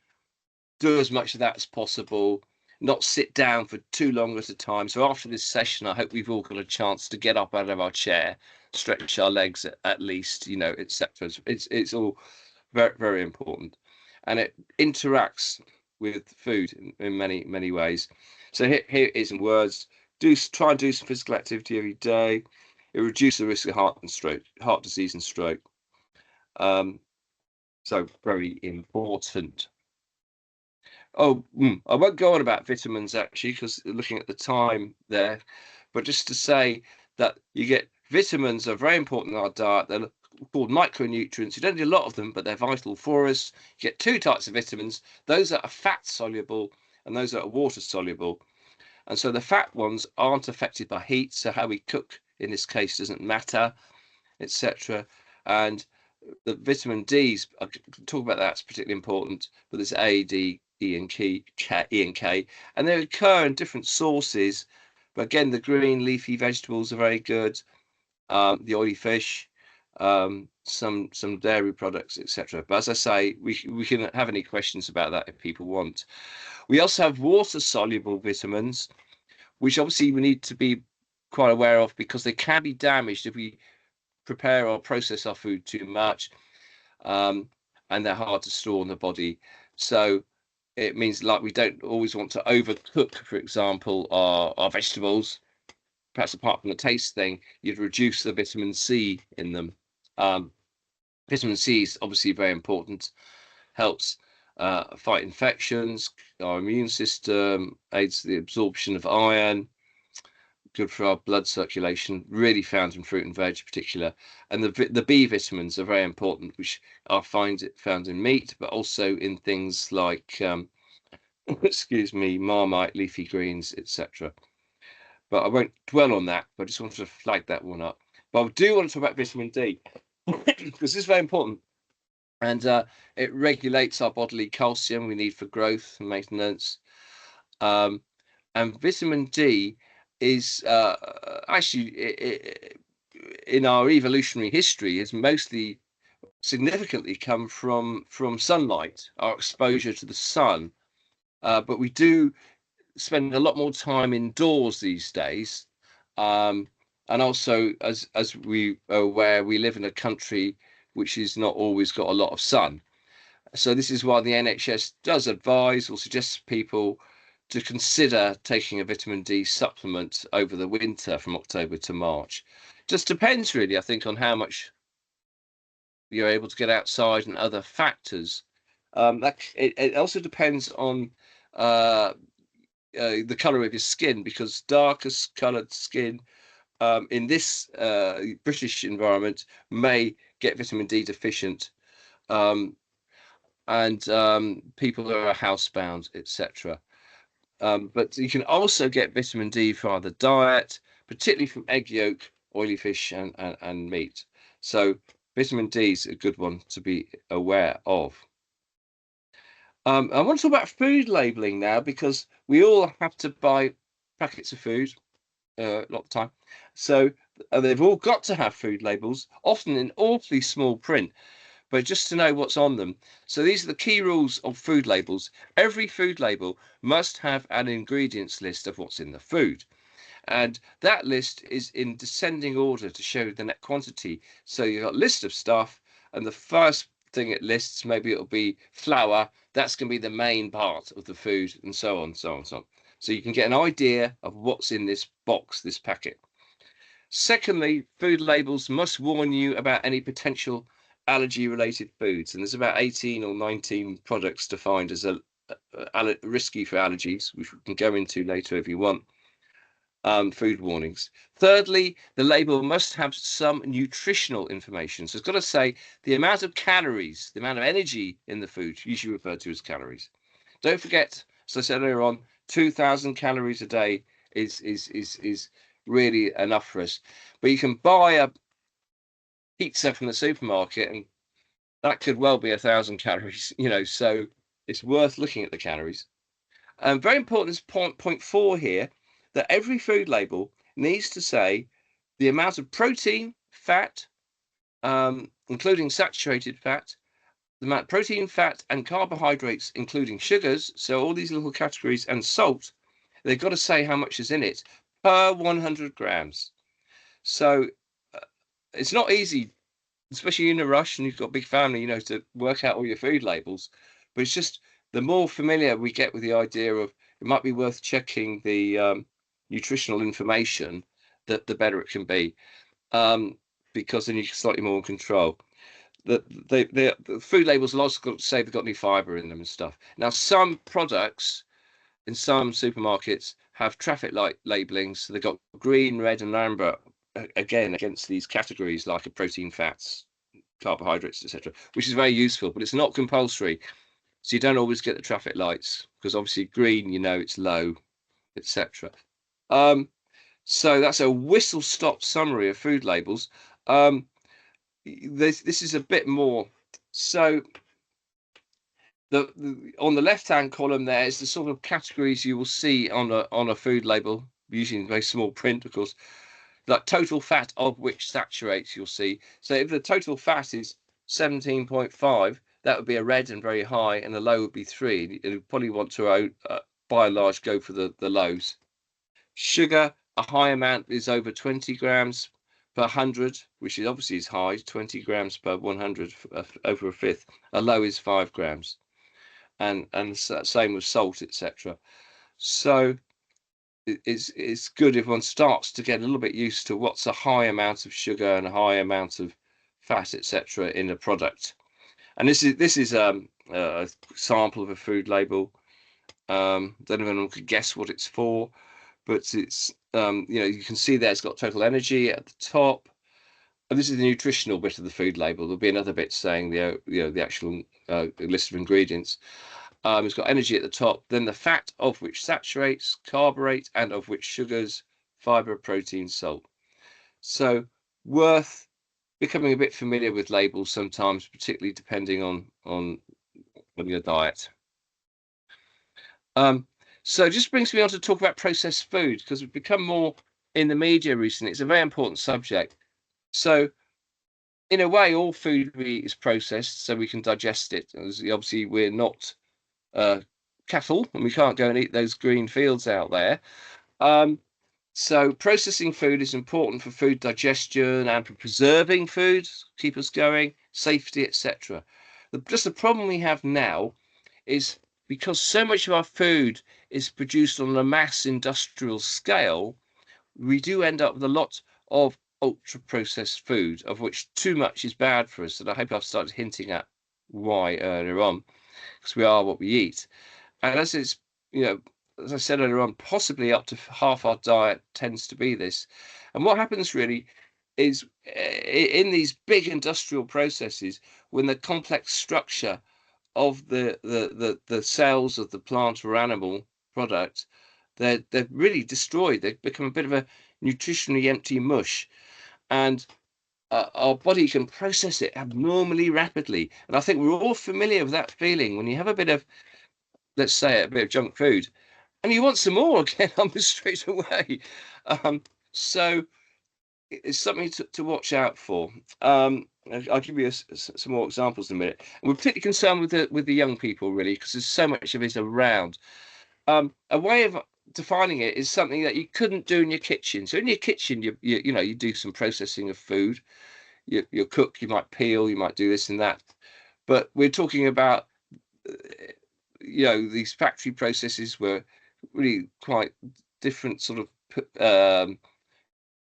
do as much of that as possible, not sit down for too long at a time. So after this session, I hope we've all got a chance to get up out of our chair, stretch our legs at least, etc. It's all very, very important, and it interacts with food in many, many ways. So here is in words: try and do some physical activity every day. It reduces the risk of heart disease and stroke. So very important. Oh, I won't go on about vitamins actually, because looking at the time there, but just to say that you get vitamins are very important in our diet. They're called micronutrients. You don't need a lot of them, but they're vital for us. You get two types of vitamins, those that are fat soluble and those that are water soluble. And so the fat ones aren't affected by heat, so how we cook in this case doesn't matter, etc. And the vitamin D's, I can talk about that's particularly important, but there's A, D, E and K, and they occur in different sources. But again, the green leafy vegetables are very good, the oily fish, some dairy products, etc. But as I say, we can have any questions about that if people want. We also have water soluble vitamins, which obviously we need to be quite aware of because they can be damaged if we prepare or process our food too much, and they're hard to store in the body. So it means like we don't always want to overcook, for example, our vegetables. Perhaps apart from the taste thing, you'd reduce the vitamin C in them. Vitamin C is obviously very important, helps fight infections, our immune system, aids the absorption of iron, good for our blood circulation, really found in fruit and veg in particular. And the B vitamins are very important, which are found in meat, but also in things like, excuse me, Marmite, leafy greens, etc. But I won't dwell on that, but I just wanted to flag that one up. But I do want to talk about vitamin D, because this is very important. And it regulates our bodily calcium we need for growth and maintenance. And vitamin D is actually, in our evolutionary history, has mostly significantly come from sunlight, our exposure to the sun. But we do spend a lot more time indoors these days, and also as we are aware, we live in a country which has not always got a lot of sun. So this is why the NHS does advise or suggests people to consider taking a vitamin D supplement over the winter from October to March. Just depends really, I think, on how much you're able to get outside and other factors. It also depends on the color of your skin, because darkest colored skin in this British environment may get vitamin D deficient, and people who are housebound, etc. But you can also get vitamin D via the diet, particularly from egg yolk, oily fish, and meat. So vitamin D is a good one to be aware of. I want to talk about food labeling now, because we all have to buy packets of food a lot of the time. So they've all got to have food labels, often in awfully small print, but just to know what's on them. So these are the key rules of food labels. Every food label must have an ingredients list of what's in the food. And that list is in descending order to show the net quantity. So you've got a list of stuff, and the first thing it lists, maybe it'll be flour. That's going to be the main part of the food, and so on, so on, so on. So you can get an idea of what's in this box, this packet. Secondly, food labels must warn you about any potential allergy-related foods. And there's about 18 or 19 products defined as risky for allergies, which we can go into later if you want. Food warnings. Thirdly, the label must have some nutritional information. So it's got to say the amount of calories, the amount of energy in the food, usually referred to as calories. Don't forget, as I said earlier on, 2,000 calories a day is really enough for us. But you can buy a pizza from the supermarket, and that could well be 1,000 calories, so it's worth looking at the calories. Very important is point 4 here, that every food label needs to say the amount of protein, fat, including saturated fat, the amount of protein, fat, and carbohydrates, including sugars, so all these little categories, and salt. They've got to say how much is in it per 100 grams. So it's not easy, especially in a rush and you've got a big family, to work out all your food labels. But it's just the more familiar we get with the idea of, it might be worth checking the nutritional information, the better it can be, because then you're slightly more in control. The food labels also say they've got any fiber in them and stuff. Now, some products in some supermarkets have traffic light labeling, so they've got green, red, and amber, again, against these categories like protein, fats, carbohydrates, etc., which is very useful, but it's not compulsory. So you don't always get the traffic lights, because obviously green, you know, it's low, etc. So that's a whistle-stop summary of food labels. This is a bit more. So on the left-hand column there is the sort of categories you will see on a food label, using very small print, of course. Like total fat of which saturates, you'll see. So if the total fat is 17.5, that would be a red and very high, and a low would be 3. You probably want to, by and large, go for the lows. Sugar, a high amount is over 20 grams per 100, which is obviously is high, 20 grams per 100, over a fifth. A low is 5 grams. And same with salt, etc. So it's good if one starts to get a little bit used to what's a high amount of sugar and a high amount of fat, etc., in a product. And this is a sample of a food label. Don't even could guess what it's for, but it's you know, you can see there it's got total energy at the top. And this is the nutritional bit of the food label. There'll be another bit saying the actual list of ingredients. It's got energy at the top, then the fat of which saturates, carbohydrate, and of which sugars, fiber, protein, salt. So worth becoming a bit familiar with labels sometimes, particularly depending on your diet. So just brings me on to talk about processed food, because we've become more in the media recently. It's a very important subject. So in a way, all food we eat is processed so we can digest it. Obviously, we're not cattle, and we can't go and eat those green fields out there. So processing food is important for food digestion and for preserving food, keep us going, safety, etc. Just the problem we have now is because so much of our food is produced on a mass industrial scale, we do end up with a lot of ultra processed food, of which too much is bad for us. And I hope I've started hinting at why earlier on, because we are what we eat. And as it's, you know, as I said earlier on, possibly up to half our diet tends to be this. And what happens really is in these big industrial processes, when the complex structure of the cells of the plant or animal product, they're really destroyed. They become a bit of a nutritionally empty mush, and our body can process it abnormally rapidly. And I think we're all familiar with that feeling when you have a bit of, let's say, a bit of junk food, and you want some more again almost straight away. So it's something to watch out for. I'll give you some more examples in a minute. And we're particularly concerned with the young people, really, because there's so much of it around. A way of defining it is something that you couldn't do in your kitchen. So in your kitchen, you do some processing of food. You cook, you might peel, you might do this and that. But we're talking about these factory processes were really quite different sort of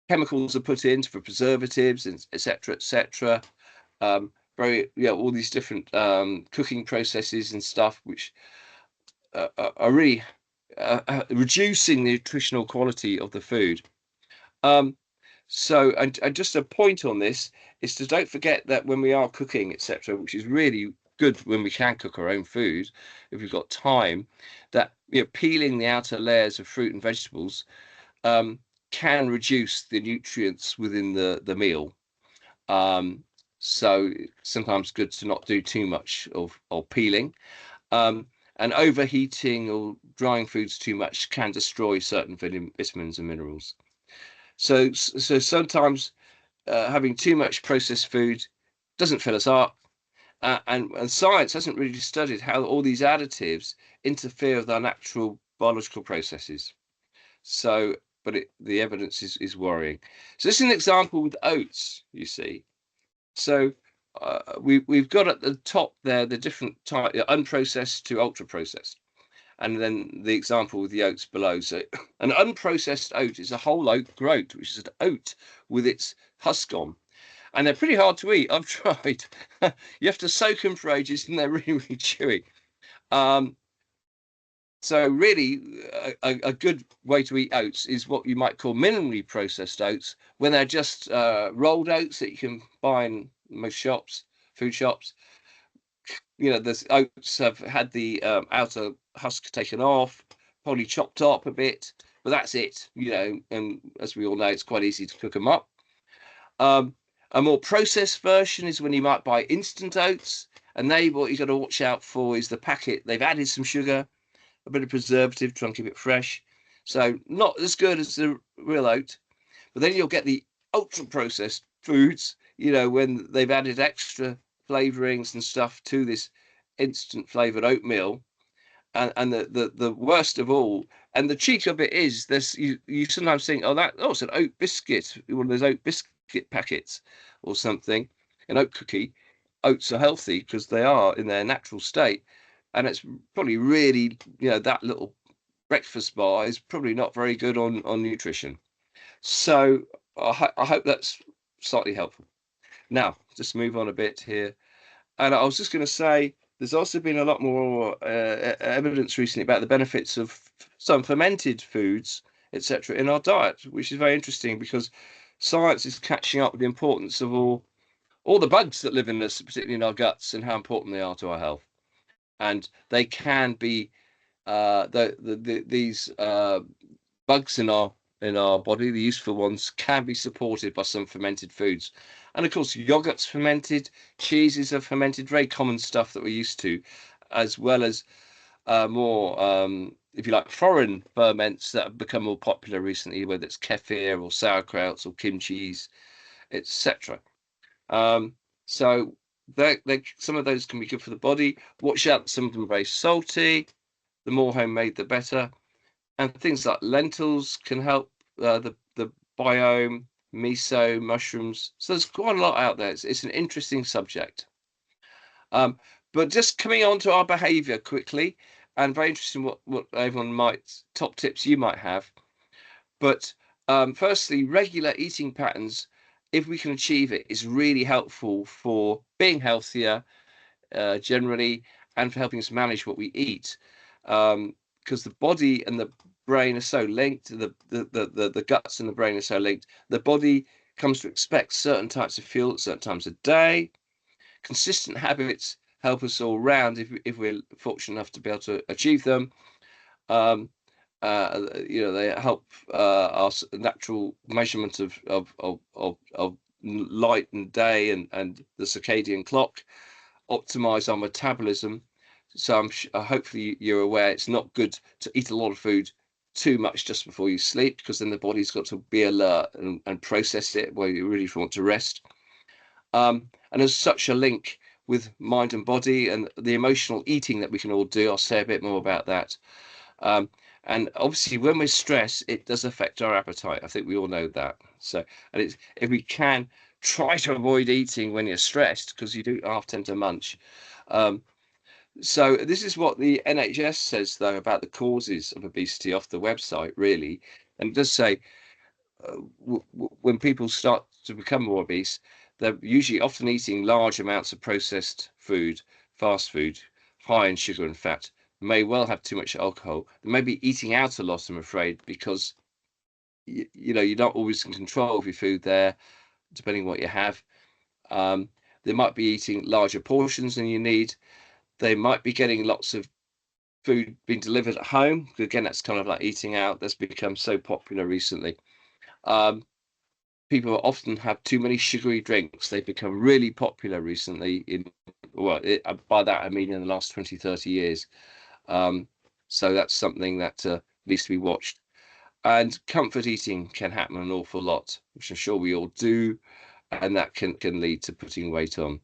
chemicals are put in for preservatives, and etc. All these different cooking processes and stuff, which are really reducing the nutritional quality of the food. So, and just a point on this is to don't forget that when we are cooking, etc., which is really good when we can cook our own food, if we've got time, that peeling the outer layers of fruit and vegetables can reduce the nutrients within the meal. So sometimes good to not do too much of peeling. And overheating or drying foods too much can destroy certain vitamins and minerals. So sometimes having too much processed food doesn't fill us up. And science hasn't really studied how all these additives interfere with our natural biological processes. So, but the evidence is worrying. So this is an example with oats, you see. So we've got at the top there the different type, unprocessed to ultra processed. And then the example with the oats below. So an unprocessed oat is a whole oat groat, which is an oat with its husk on. And they're pretty hard to eat. I've tried. You have to soak them for ages, and they're really, really chewy. So really, a good way to eat oats is what you might call minimally processed oats, when they're just rolled oats that you can buy in most shops, food shops. You know, the oats have had the outer husk taken off, probably chopped up a bit, but that's it. You know, and as we all know, it's quite easy to cook them up. A more processed version is when you might buy instant oats, and they, what you got to watch out for is the packet. They've added some sugar, a bit of preservative, try and keep it fresh. So not as good as the real oat. But then you'll get the ultra processed foods, you know, when they've added extra flavorings and stuff to this instant flavored oatmeal. And the worst of all, and the cheek of it is this: you sometimes think, oh, it's an oat biscuit, one of those oat biscuit packets or something, an oat cookie. Oats are healthy because they are in their natural state, and it's probably really, you know, that little breakfast bar is probably not very good on nutrition. So I hope that's slightly helpful. Now, just move on a bit here. And I was just going to say, there's also been a lot more evidence recently about the benefits of some fermented foods, etc., in our diet, which is very interesting because science is catching up with the importance of all the bugs that live in us, particularly in our guts, and how important they are to our health. And they can be these bugs in our body, the useful ones, can be supported by some fermented foods. And of course, yogurt's fermented, cheeses are fermented, very common stuff that we're used to, as well as more, if you like, foreign ferments that have become more popular recently, whether it's kefir or sauerkrauts or kimchis, etc. So some of those can be good for the body. Watch out, some of them are very salty. The more homemade, the better. And things like lentils can help the biome, miso, mushrooms. So there's quite a lot out there. It's an interesting subject. But just coming on to our behaviour quickly, and very interesting what everyone top tips you might have. But firstly, regular eating patterns, if we can achieve it, is really helpful for being healthier generally, and for helping us manage what we eat. Because the body and the brain are so linked, the guts and the brain are so linked. The body comes to expect certain types of fuel at certain times of day. Consistent habits help us all round if we're fortunate enough to be able to achieve them. You know, they help our natural measurement of light and day and the circadian clock, optimize our metabolism. So hopefully you're aware it's not good to eat a lot of food too much just before you sleep, because then the body's got to be alert and process it where you really want to rest. And there's such a link with mind and body and the emotional eating that we can all do. I'll say a bit more about that. And obviously when we're stressed, it does affect our appetite. I think we all know that. So, and if we can try to avoid eating when you're stressed, because you do often tend to munch. So this is what the NHS says, though, about the causes of obesity off the website, really. And it does say when people start to become more obese, they're usually often eating large amounts of processed food, fast food, high in sugar and fat, may well have too much alcohol. They may be eating out a lot, I'm afraid, because you know, you're not always in control of your food there, depending on what you have. They might be eating larger portions than you need. They might be getting lots of food being delivered at home. Again, that's kind of like eating out. That's become so popular recently. People often have too many sugary drinks. They've become really popular recently. By that, I mean in the last 20, 30 years. So that's something that needs to be watched. And comfort eating can happen an awful lot, which I'm sure we all do. And that can lead to putting weight on.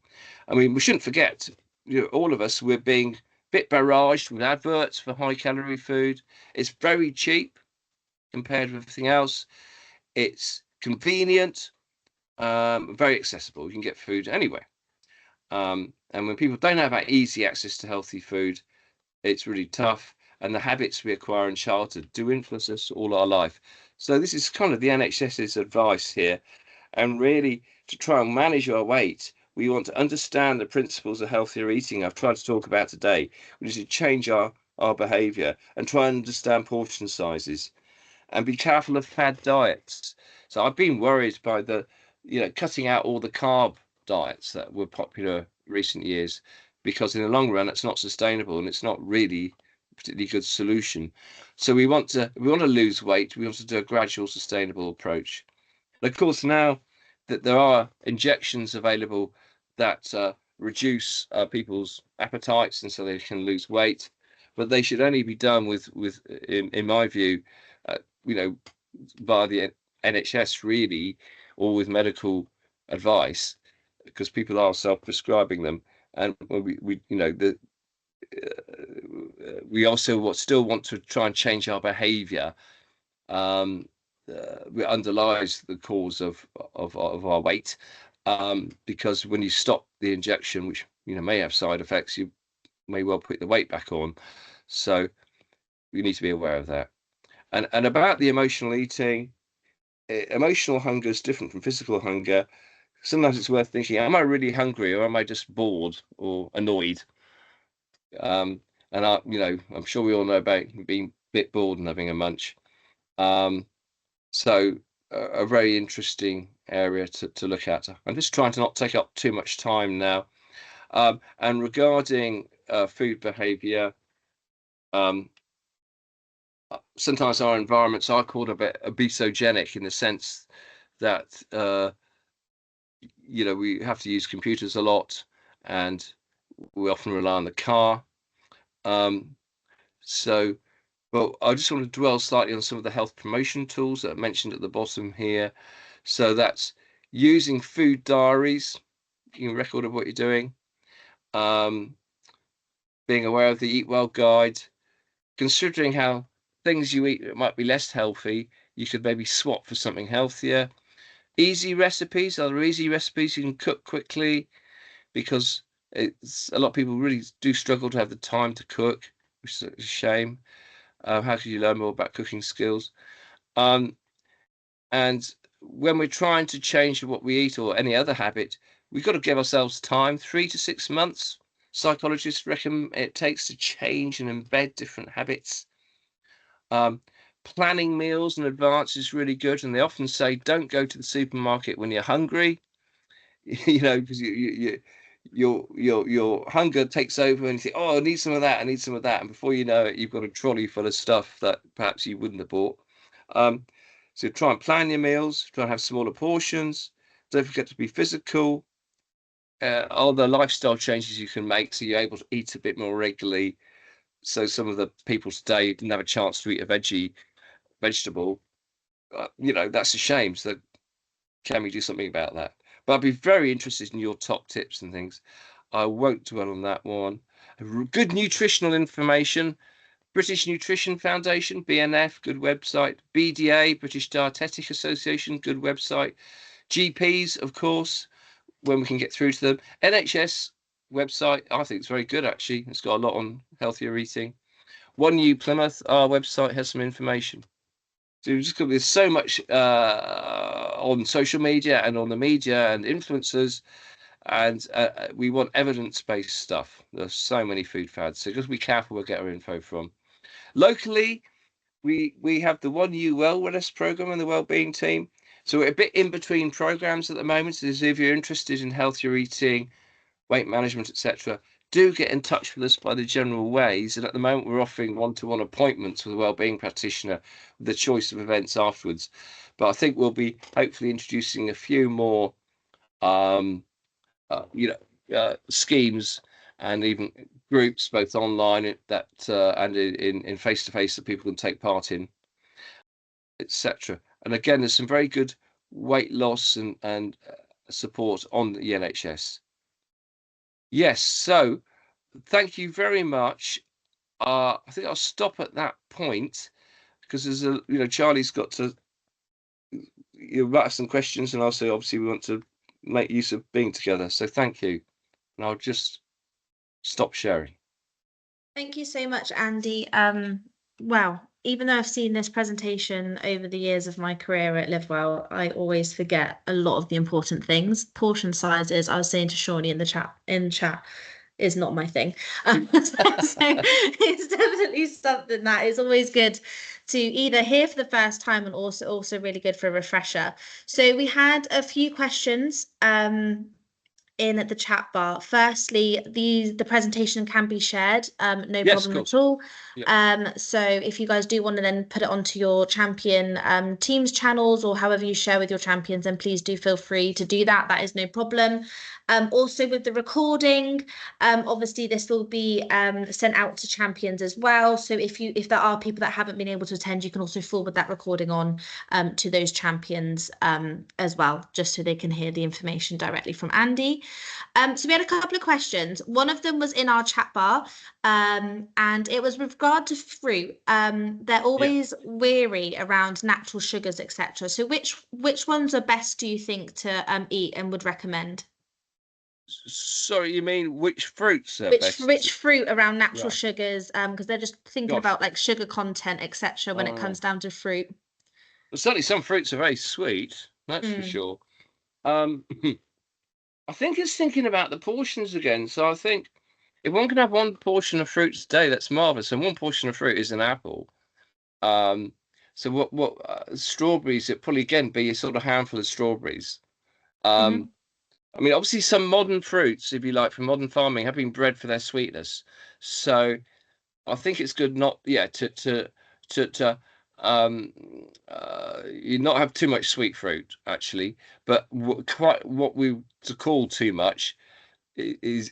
I mean, we shouldn't forget, you know, all of us, we're being a bit barraged with adverts for high calorie food. It's very cheap compared with everything else. It's convenient, very accessible. You can get food anywhere. And when people don't have that easy access to healthy food, it's really tough. and the habits we acquire in childhood do influence us all our life. So this is kind of the NHS's advice here, and really to try and manage our weight, we want to understand the principles of healthier eating I've tried to talk about today, which is to change our behavior and try and understand portion sizes and be careful of fad diets. So I've been worried by the, cutting out all the carb diets that were popular recent years, because in the long run, it's not sustainable and it's not really a particularly good solution. So we want to lose weight. We want to do a gradual, sustainable approach. And of course, now that there are injections available that reduce people's appetites and so they can lose weight, but they should only be done with in my view, by the NHS really, or with medical advice, because people are self-prescribing them, and we also still want to try and change our behaviour. Underlies the cause of our weight, because when you stop the injection, which may have side effects, you may well put the weight back on. So we need to be aware of that. And about the emotional eating, emotional hunger is different from physical hunger. Sometimes it's worth thinking, am I really hungry, or am I just bored or annoyed? And I'm sure we all know about being a bit bored and having a munch. So a very interesting area to look at. I'm just trying to not take up too much time now. And regarding food behavior, sometimes our environments are called a bit obesogenic, in the sense that we have to use computers a lot, and we often rely on the car. But I just want to dwell slightly on some of the health promotion tools that are mentioned at the bottom here. So that's using food diaries, keeping a record of what you're doing, being aware of the Eat Well guide, considering how things you eat that might be less healthy, you could maybe swap for something healthier. Easy recipes, are there easy recipes you can cook quickly? Because it's a lot of people really do struggle to have the time to cook, which is a shame. How can you learn more about cooking skills? And when we're trying to change what we eat or any other habit, we've got to give ourselves time. 3 to 6 months, psychologists reckon it takes to change and embed different habits. Planning meals in advance is really good, and they often say don't go to the supermarket when you're hungry, because your hunger takes over, and you think, oh, I need some of that, and before you know it, you've got a trolley full of stuff that perhaps you wouldn't have bought. So try and plan your meals, try and have smaller portions. Don't forget to be physical. All the lifestyle changes you can make so you're able to eat a bit more regularly. So some of the people today didn't have a chance to eat a vegetable. That's a shame. So can we do something about that? But I'd be very interested in your top tips and things. I won't dwell on that one. Good nutritional information. British Nutrition Foundation, BNF, good website. BDA, British Dietetic Association, good website. GPs, of course, when we can get through to them. NHS website, I think it's very good, actually. It's got a lot on healthier eating. One U Plymouth, our website has some information. So there's so much on social media and on the media and influencers, and we want evidence-based stuff. There's so many food fads, so just be careful where we get our info from. Locally, we have the 1U Wellness program and the Wellbeing team. So we're a bit in between programs at the moment. So if you're interested in healthier eating, weight management, etc., do get in touch with us by the general ways. And at the moment, we're offering one-to-one appointments with a wellbeing practitioner with the choice of events afterwards. But I think we'll be hopefully introducing a few more, schemes and even groups, both online that and in face-to-face that people can take part in, etc. And again, there's some very good weight loss and support on the NHS. Yes, so thank you very much. I think I'll stop at that point, because there's Charlie's got to write some questions, and also obviously we want to make use of being together. So thank you, and I'll just stop sharing. Thank you so much, Andy. Wow, even though I've seen this presentation over the years of my career at Livewell, I always forget a lot of the important things. Portion sizes, I was saying to Shawnee in the chat, is not my thing. So it's definitely something that is always good to either hear for the first time and also really good for a refresher. So we had a few questions in the chat bar. Firstly, the presentation can be shared, no Yes, of problem course. at all. Yeah. So if you guys do want to then put it onto your champion teams channels or however you share with your champions, then please do feel free to do that. That is no problem. Also with the recording, obviously this will be sent out to champions as well. So if there are people that haven't been able to attend, you can also forward that recording on to those champions as well, just so they can hear the information directly from Andy. So we had a couple of questions. One of them was in our chat bar, and it was with regard to fruit. They're always weary around natural sugars, etc. So which ones are best, do you think, to eat and would recommend? Sorry, you mean which fruits are Which best? fruit around natural Right. sugars? Because they're just thinking Gosh. about like sugar content, etc. when it comes down to fruit. Well, certainly some fruits are very sweet, that's for sure. I think it's thinking about the portions again. So I think if one can have one portion of fruit a day, that's marvelous. And one portion of fruit is an apple. So what strawberries? It probably again be a sort of handful of strawberries. Mm-hmm. I mean, obviously, some modern fruits, if you like, from modern farming, have been bred for their sweetness. So I think it's good not, yeah, to you not have too much sweet fruit actually, but quite what we to call too much is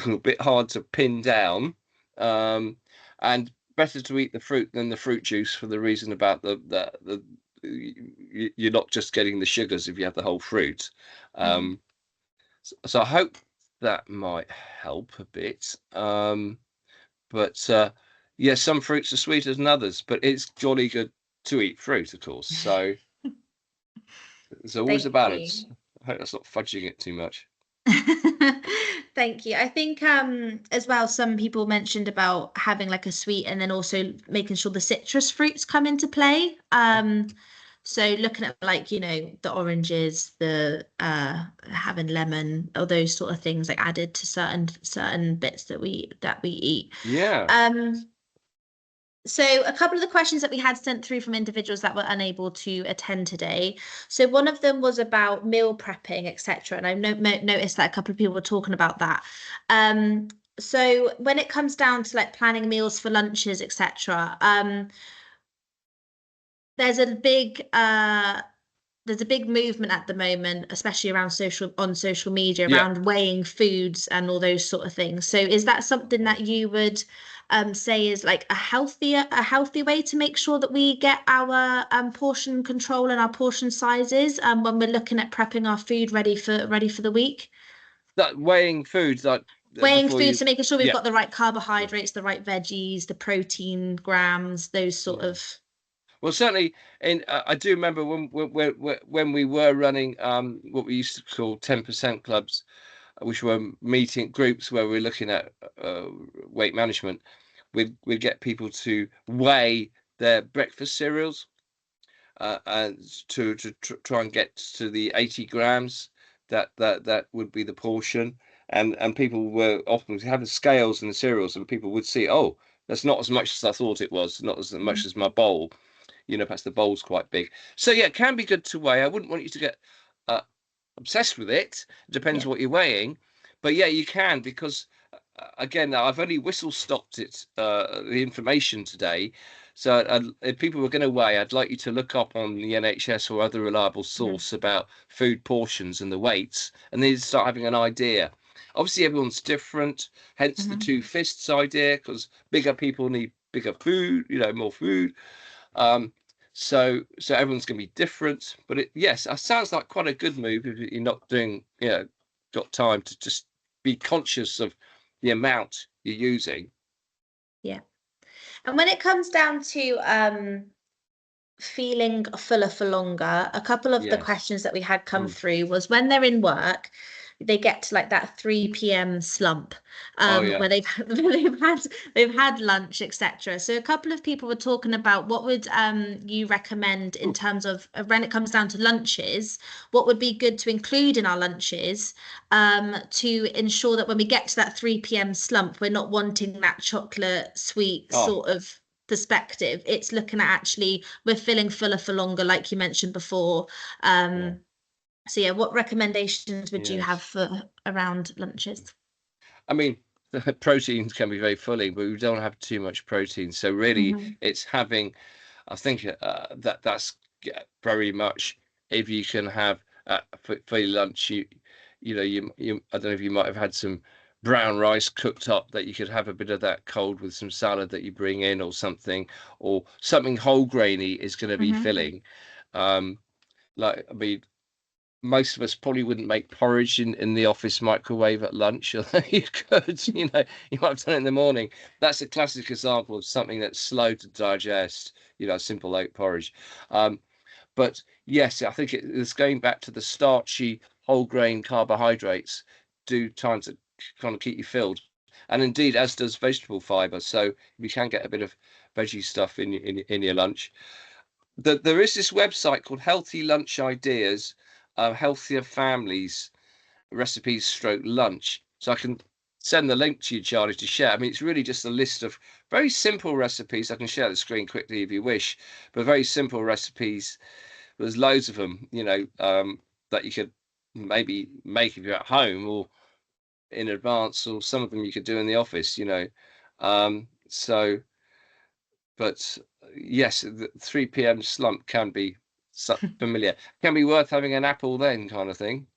a bit hard to pin down, and better to eat the fruit than the fruit juice for the reason about the you're not just getting the sugars if you have the whole fruit. Mm-hmm. So I hope that might help a bit. But yeah, some fruits are sweeter than others, but it's jolly good to eat fruit, of course. So there's always a Thank balance. you. I hope that's not fudging it too much. Thank you. I think as well some people mentioned about having like a sweet and then also making sure the citrus fruits come into play. So looking at like, the oranges, the having lemon, or those sort of things like added to certain bits that we eat. Yeah. So a couple of the questions that we had sent through from individuals that were unable to attend today. So one of them was about meal prepping, etc. And I noticed that a couple of people were talking about that. So when it comes down to like planning meals for lunches, etc., there's a big movement at the moment, especially around social media, Yeah. around weighing foods and all those sort of things. So is that something that you would say is like a healthy way to make sure that we get our portion control and our portion sizes when we're looking at prepping our food ready for the week? That weighing foods like Weighing before foods, you. so making sure we've Yeah. got the right Yeah. carbohydrates, the right veggies, the protein grams, those sort Yeah. of. Well, certainly, in I do remember when we were running what we used to call 10% clubs, which were meeting groups where we're looking at weight management. We'd get people to weigh their breakfast cereals and to try and get to the 80 grams. That would be the portion, and people were often having scales and the cereals, and people would see, oh, that's not as much as I thought it was, not as much as my bowl. Perhaps the bowl's quite big. So yeah, it can be good to weigh. I wouldn't want you to get uh, obsessed with it. It depends Yeah. what you're weighing, but yeah, you can because again, I've only whistle stopped it the information today. So if people were going to weigh, I'd like you to look up on the NHS or other reliable Mm-hmm. source about food portions and the weights, and then start having an idea. Obviously, everyone's different, hence the Mm-hmm. two fists idea, because bigger people need bigger food, more food. Um, so everyone's going to be different, but yes, it sounds like quite a good move if you're not doing, got time to just be conscious of the amount you're using. Yeah. And when it comes down to feeling fuller for longer, a couple of the Yes. questions that we had come through was when they're in work, they get to like that 3 p.m. slump, Yeah. where they've had lunch, etc. So a couple of people were talking about what would you recommend in terms of when it comes down to lunches, what would be good to include in our lunches to ensure that when we get to that 3 p.m. slump, we're not wanting that chocolate sweet sort of perspective. It's looking at actually we're feeling fuller for longer, like you mentioned before. So yeah, what recommendations would you have for around lunches? I mean, the proteins can be very filling, but we don't have too much protein. So really, it's having, I think that's very much if you can have for your lunch, you I don't know if you might have had some brown rice cooked up that you could have a bit of that cold with some salad that you bring in or something whole grainy is going to be filling. Like, I mean, most of us probably wouldn't make porridge in the office microwave at lunch, although you could, you might have done it in the morning. That's a classic example of something that's slow to digest, simple oat porridge. But yes, I think it's going back to the starchy whole grain carbohydrates do time to kind of keep you filled. And indeed, as does vegetable fiber. So you can get a bit of veggie stuff in your lunch. There is this website called Healthy Lunch Ideas, Healthier Families Recipes stroke lunch. So I can send the link to you, Charlie, to share. I mean, it's really just a list of very simple recipes. I can share the screen quickly if you wish, but very simple recipes. There's loads of them, that you could maybe make if you're at home or in advance, or some of them you could do in the office, but yes, the 3 p.m. slump can be familiar. Can be worth having an apple then, kind of thing.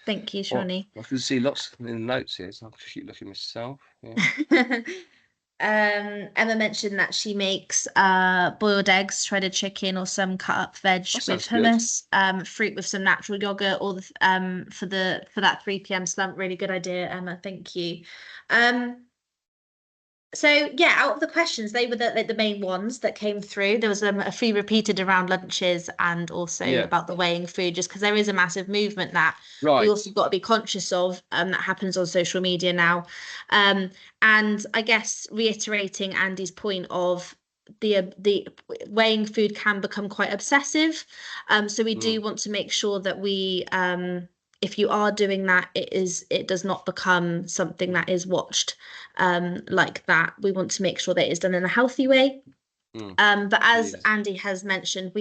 Thank you, Shawnee. I can see lots in the notes here, so I'll keep looking myself. Yeah. Emma mentioned that she makes boiled eggs, shredded chicken, or some cut up veg with hummus, fruit with some natural yogurt, or for that 3 p.m. slump. Really good idea, Emma. Thank you. So yeah, out of the questions, they were the main ones that came through. There was a few repeated around lunches and also about the weighing food, just because there is a massive movement that we also got to be conscious of that happens on social media now. And I guess reiterating Andy's point of the weighing food can become quite obsessive. So we do want to make sure that we if you are doing that, it does not become something that is watched like that. We want to make sure that it's done in a healthy way. But as Andy has mentioned,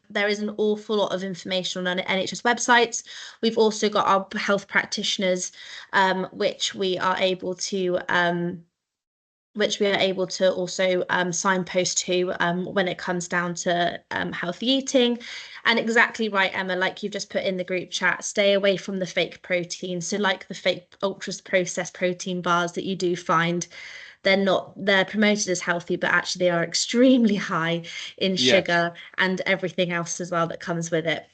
there is an awful lot of information on NHS websites. We've also got our health practitioners, which we are able to also signpost to when it comes down to healthy eating. And exactly right, Emma, like you've just put in the group chat, stay away from the fake protein. So like the fake ultra processed protein bars that you do find, they're promoted as healthy, but actually they are extremely high in sugar and everything else as well that comes with it.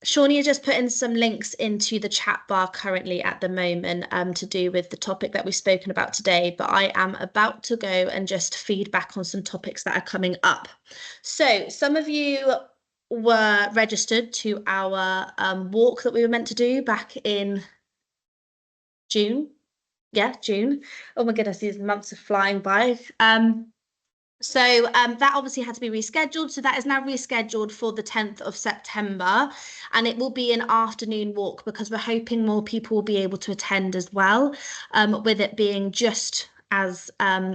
Shawnee just put in some links into the chat bar currently at the moment to do with the topic that we've spoken about today, but I am about to go and just feed back on some topics that are coming up. So some of you were registered to our walk that we were meant to do back in June. Yeah, June. Oh my goodness, these months are flying by. So that obviously had to be rescheduled. So that is now rescheduled for the 10th of September. And it will be an afternoon walk because we're hoping more people will be able to attend as well, with it being just as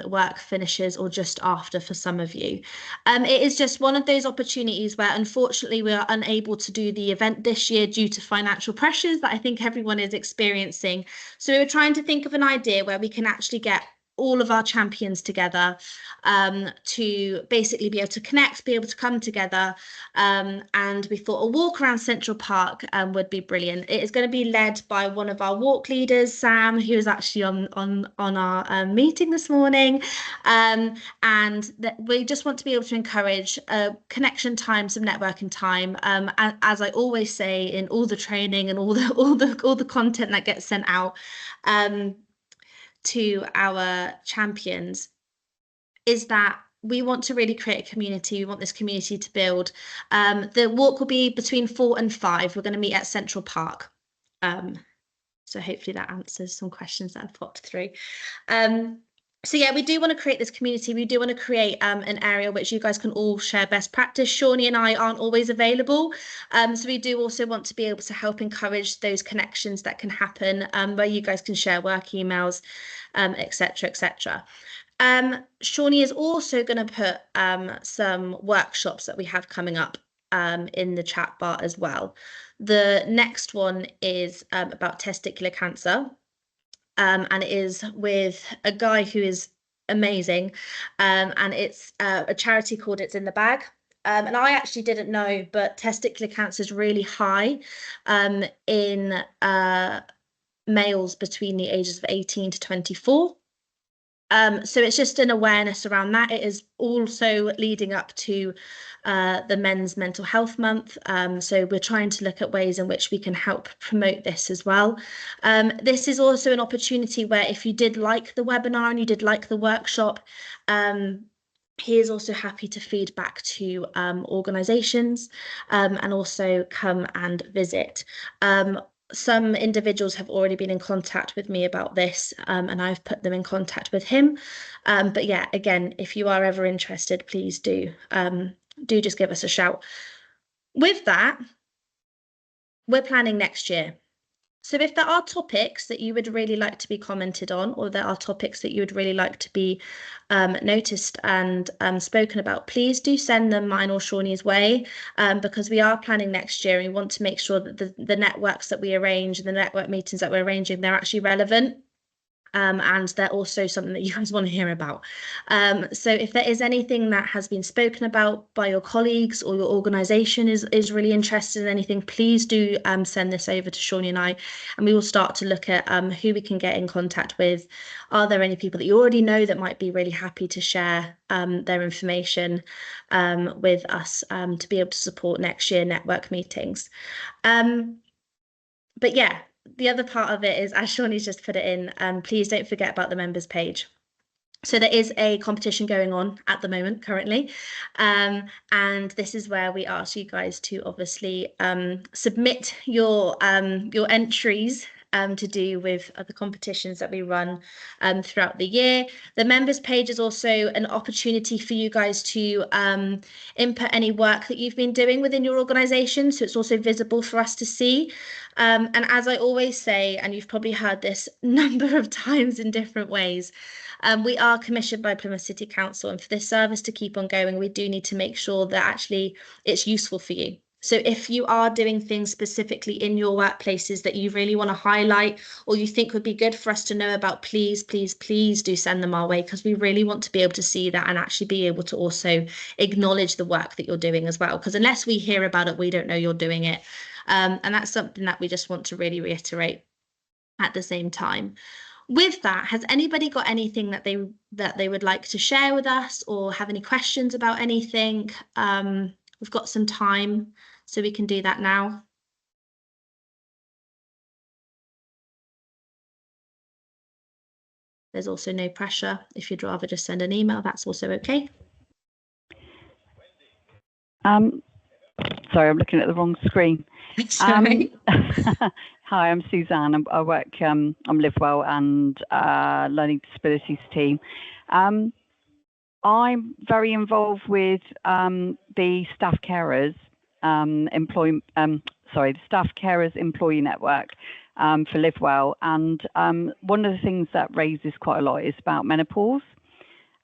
work finishes or just after for some of you. It is just one of those opportunities where unfortunately we are unable to do the event this year due to financial pressures that I think everyone is experiencing. So we were trying to think of an idea where we can actually get all of our champions together to basically be able to connect, be able to come together. And we thought a walk around Central Park would be brilliant. It is going to be led by one of our walk leaders, Sam, who is actually on our meeting this morning. And we just want to be able to encourage connection time, some networking time. As I always say in all the training and all the content that gets sent out to our champions, is that we want to really create a community. We want this community to build. The walk will be between 4 and 5. We're going to meet at Central Park. So hopefully that answers some questions that I've popped through. So yeah, we do want to create this community. We do want to create an area which you guys can all share best practice. Shawnee and I aren't always available. So we do also want to be able to help encourage those connections that can happen, where you guys can share work emails, etc., etc. Shawnee is also going to put some workshops that we have coming up in the chat bar as well. The next one is about testicular cancer. And it is with a guy who is amazing, and it's a charity called It's in the Bag. And I actually didn't know, but testicular cancer is really high in males between the ages of 18 to 24. So it's just an awareness around that. It is also leading up to the Men's Mental Health Month. So we're trying to look at ways in which we can help promote this as well. This is also an opportunity where if you did like the webinar and you did like the workshop, he is also happy to feed back to organisations and also come and visit. Some individuals have already been in contact with me about this, and I've put them in contact with him. But yeah, again, if you are ever interested, please do just give us a shout. With that, we're planning next year. So if there are topics that you would really like to be commented on, or there are topics that you would really like to be noticed and spoken about, please do send them mine or Shawnee's way, because we are planning next year and we want to make sure that the networks that we arrange, the network meetings that we're arranging, they're actually relevant. And they're also something that you guys want to hear about. So if there is anything that has been spoken about by your colleagues or your organisation is really interested in anything, please do send this over to Shawnee and I, and we will start to look at who we can get in contact with. Are there any people that you already know that might be really happy to share their information with us to be able to support next year network meetings? But yeah, the other part of it is, as Shawnee's just put it in, please don't forget about the members page. So there is a competition going on at the moment currently, and this is where we ask you guys to obviously submit your entries to do with the competitions that we run throughout the year. The members page is also an opportunity for you guys to input any work that you've been doing within your organisation, so it's also visible for us to see. And as I always say, and you've probably heard this a number of times in different ways, we are commissioned by Plymouth City Council, and for this service to keep on going, we do need to make sure that actually it's useful for you. So if you are doing things specifically in your workplaces that you really want to highlight or you think would be good for us to know about, please, please, please do send them our way, because we really want to be able to see that and actually be able to also acknowledge the work that you're doing as well. Because unless we hear about it, we don't know you're doing it. And that's something that we just want to really reiterate at the same time. With that, has anybody got anything that they would like to share with us or have any questions about anything? We've got some time, so we can do that now. There's also no pressure. If you'd rather just send an email, that's also okay. Sorry, I'm looking at the wrong screen. Sorry. Hi, I'm Suzanne. I work, I'm Livewell and Learning Disabilities team. I'm very involved with the staff carers the staff carers employee network for Livewell, and one of the things that raises quite a lot is about menopause,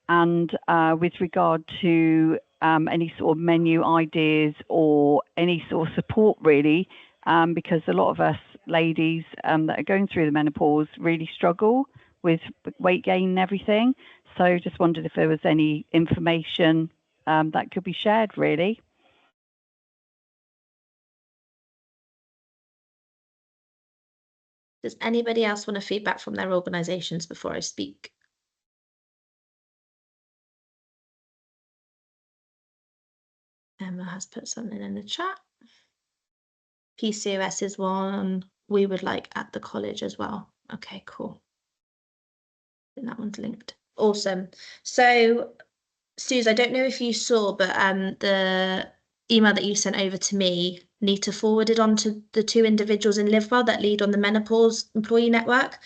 and with regard to any sort of menu ideas or any sort of support really, because a lot of us ladies that are going through the menopause really struggle with weight gain and everything. So just wondered if there was any information that could be shared really. Does anybody else want to feedback from their organisations before I speak? Emma has put something in the chat. PCOS is one we would like at the college as well. Okay, cool. I think that one's linked. Awesome. So Suze, I don't know if you saw, but the email that you sent over to me, Nita forwarded on to the two individuals in Livewell that lead on the menopause employee network.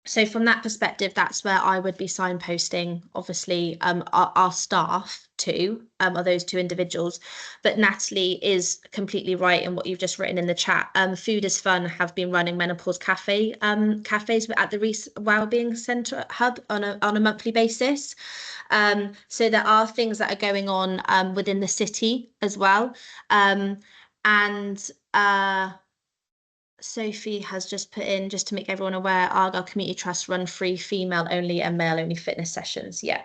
So from that perspective, that's where I would be signposting, obviously, our staff to are those two individuals. But Natalie is completely right in what you've just written in the chat. Food is Fun have been running menopause cafes at the Wellbeing Centre hub on a monthly basis. So there are things that are going on within the city as well. Sophie has just put in, just to make everyone aware, Argyle Community Trust run free female only and male only fitness sessions. Yeah.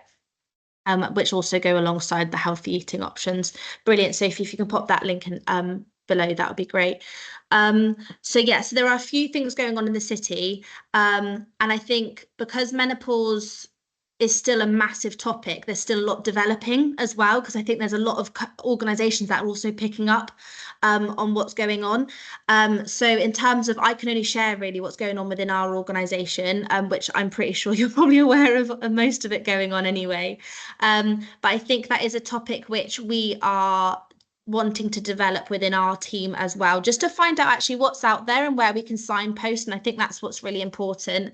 Which also go alongside the healthy eating options. Brilliant, Sophie. If you can pop that link in, below, that would be great. So there are a few things going on in the city. And I think because menopause is still a massive topic, there's still a lot developing as well, because I think there's a lot of organisations that are also picking up on what's going on. So in terms of, I can only share really what's going on within our organisation, which I'm pretty sure you're probably aware of most of it going on anyway. But I think that is a topic which we are wanting to develop within our team as well, just to find out actually what's out there and where we can signpost. And I think that's what's really important.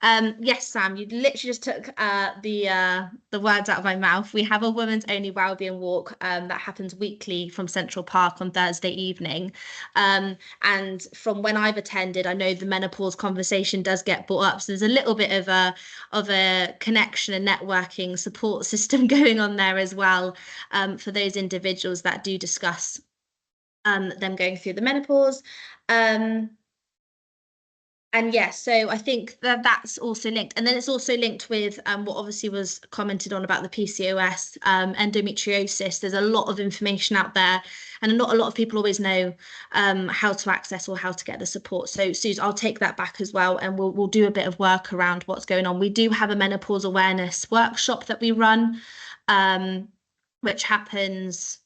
Yes, Sam, you literally just took the words out of my mouth. We have a women's only wellbeing walk that happens weekly from Central Park on Thursday evening. And from when I've attended, I know the menopause conversation does get brought up. So there's a little bit of a connection and networking support system going on there as well, for those individuals that do discuss them going through the menopause. And yes, so I think that that's also linked. And then it's also linked with what obviously was commented on about the PCOS, endometriosis. There's a lot of information out there, and not a lot of people always know how to access or how to get the support. So Suze, I'll take that back as well, and we'll do a bit of work around what's going on. We do have a menopause awareness workshop that we run, which happens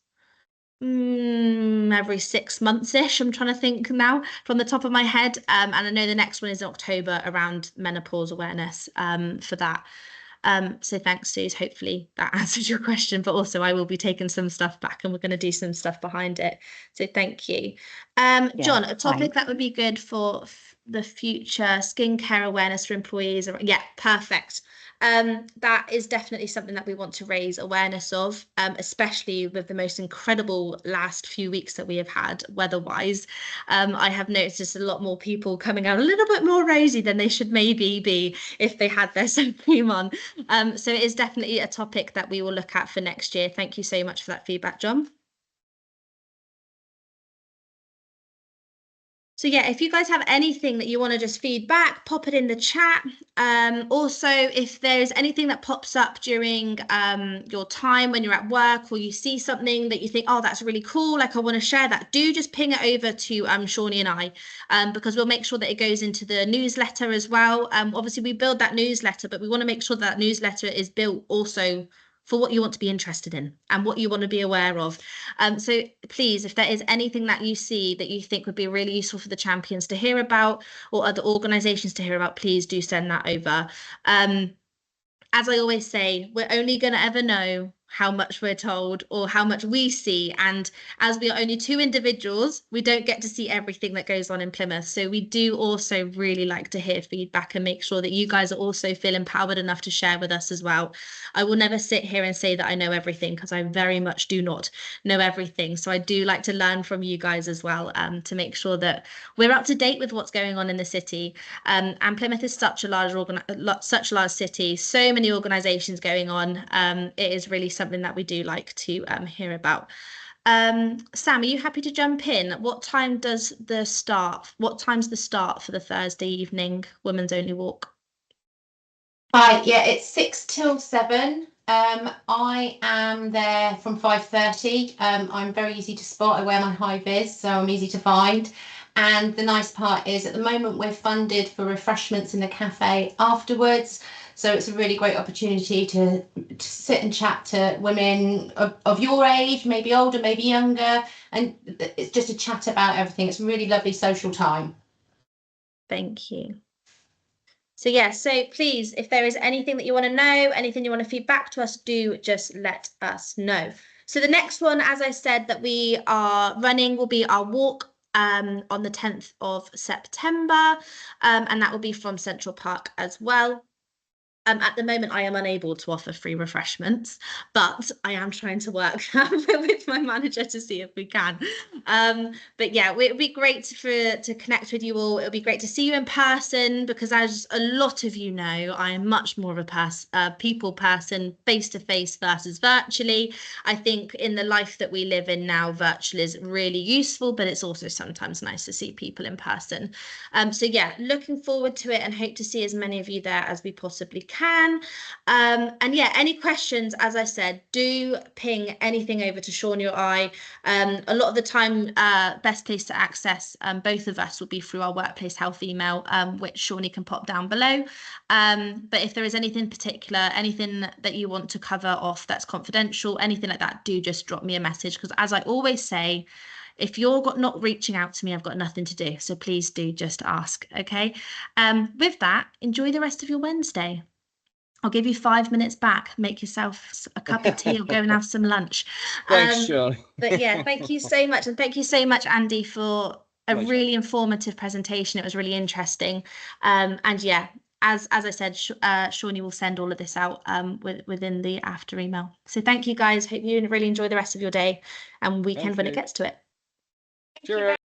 every 6 months-ish. I'm trying to think now from the top of my head. And I know the next one is in October around menopause awareness for that. So thanks, Suze. Hopefully that answers your question, but also I will be taking some stuff back and we're going to do some stuff behind it. So thank you. John, a topic that would be good for the future, skincare awareness for employees. Yeah, perfect. That is definitely something that we want to raise awareness of, especially with the most incredible last few weeks that we have had weather-wise. I have noticed just a lot more people coming out a little bit more rosy than they should maybe be if they had their sun cream on. So it is definitely a topic that we will look at for next year. Thank you so much for that feedback, John. So yeah, if you guys have anything that you want to just feed back, pop it in the chat. Also, if there's anything that pops up during your time when you're at work, or you see something that you think, oh, that's really cool, like I want to share that, do just ping it over to Shawnee and I, because we'll make sure that it goes into the newsletter as well. Obviously, we build that newsletter, but we want to make sure that newsletter is built also for what you want to be interested in and what you want to be aware of. So please, if there is anything that you see that you think would be really useful for the champions to hear about, or other organisations to hear about, please do send that over. As I always say, we're only going to ever know how much we're told or how much we see. And as we are only two individuals, we don't get to see everything that goes on in Plymouth. So we do also really like to hear feedback and make sure that you guys also feel empowered enough to share with us as well. I will never sit here and say that I know everything, because I very much do not know everything. So I do like to learn from you guys as well, to make sure that we're up to date with what's going on in the city. And Plymouth is such a large city, so many organisations going on. It is really something that we do like to hear about. Sam, are you happy to jump in? What time's the start for the Thursday evening women's only walk? Hi, yeah, it's 6 till 7. I am there from 5:30. I'm very easy to spot. I wear my high vis, so I'm easy to find. And the nice part is, at the moment, we're funded for refreshments in the cafe afterwards. So it's a really great opportunity to sit and chat to women of your age, maybe older, maybe younger. And it's just a chat about everything. It's a really lovely social time. Thank you. So yeah, so please, if there is anything that you want to know, anything you want to feed back to us, do just let us know. So the next one, as I said, that we are running will be our walk on the 10th of September, and that will be from Central Park as well. At the moment, I am unable to offer free refreshments, but I am trying to work with my manager to see if we can. But yeah, it would be great to connect with you all. It would be great to see you in person, because as a lot of you know, I am much more of a people person, face to face versus virtually. I think in the life that we live in now, virtual is really useful, but it's also sometimes nice to see people in person. So yeah, looking forward to it and hope to see as many of you there as we possibly can. And yeah, any questions, as I said, do ping anything over to Shawnee or I. A lot of the time, best place to access both of us will be through our workplace health email, which Shawnee can pop down below. But if there is anything particular, anything that you want to cover off that's confidential, anything like that, do just drop me a message, because as I always say, if you're not reaching out to me, I've got nothing to do. So please do just ask. Okay. With that, enjoy the rest of your Wednesday. I'll give you 5 minutes back. Make yourself a cup of tea or go and have some lunch. Thanks, Sean. But yeah, thank you so much. And thank you so much, Andy, for a Pleasure. really informative presentation. It was really interesting. And yeah, as I said, Shawnee will send all of this out within the after email. So thank you guys. Hope you really enjoy the rest of your day and weekend when it gets to it. Cheers.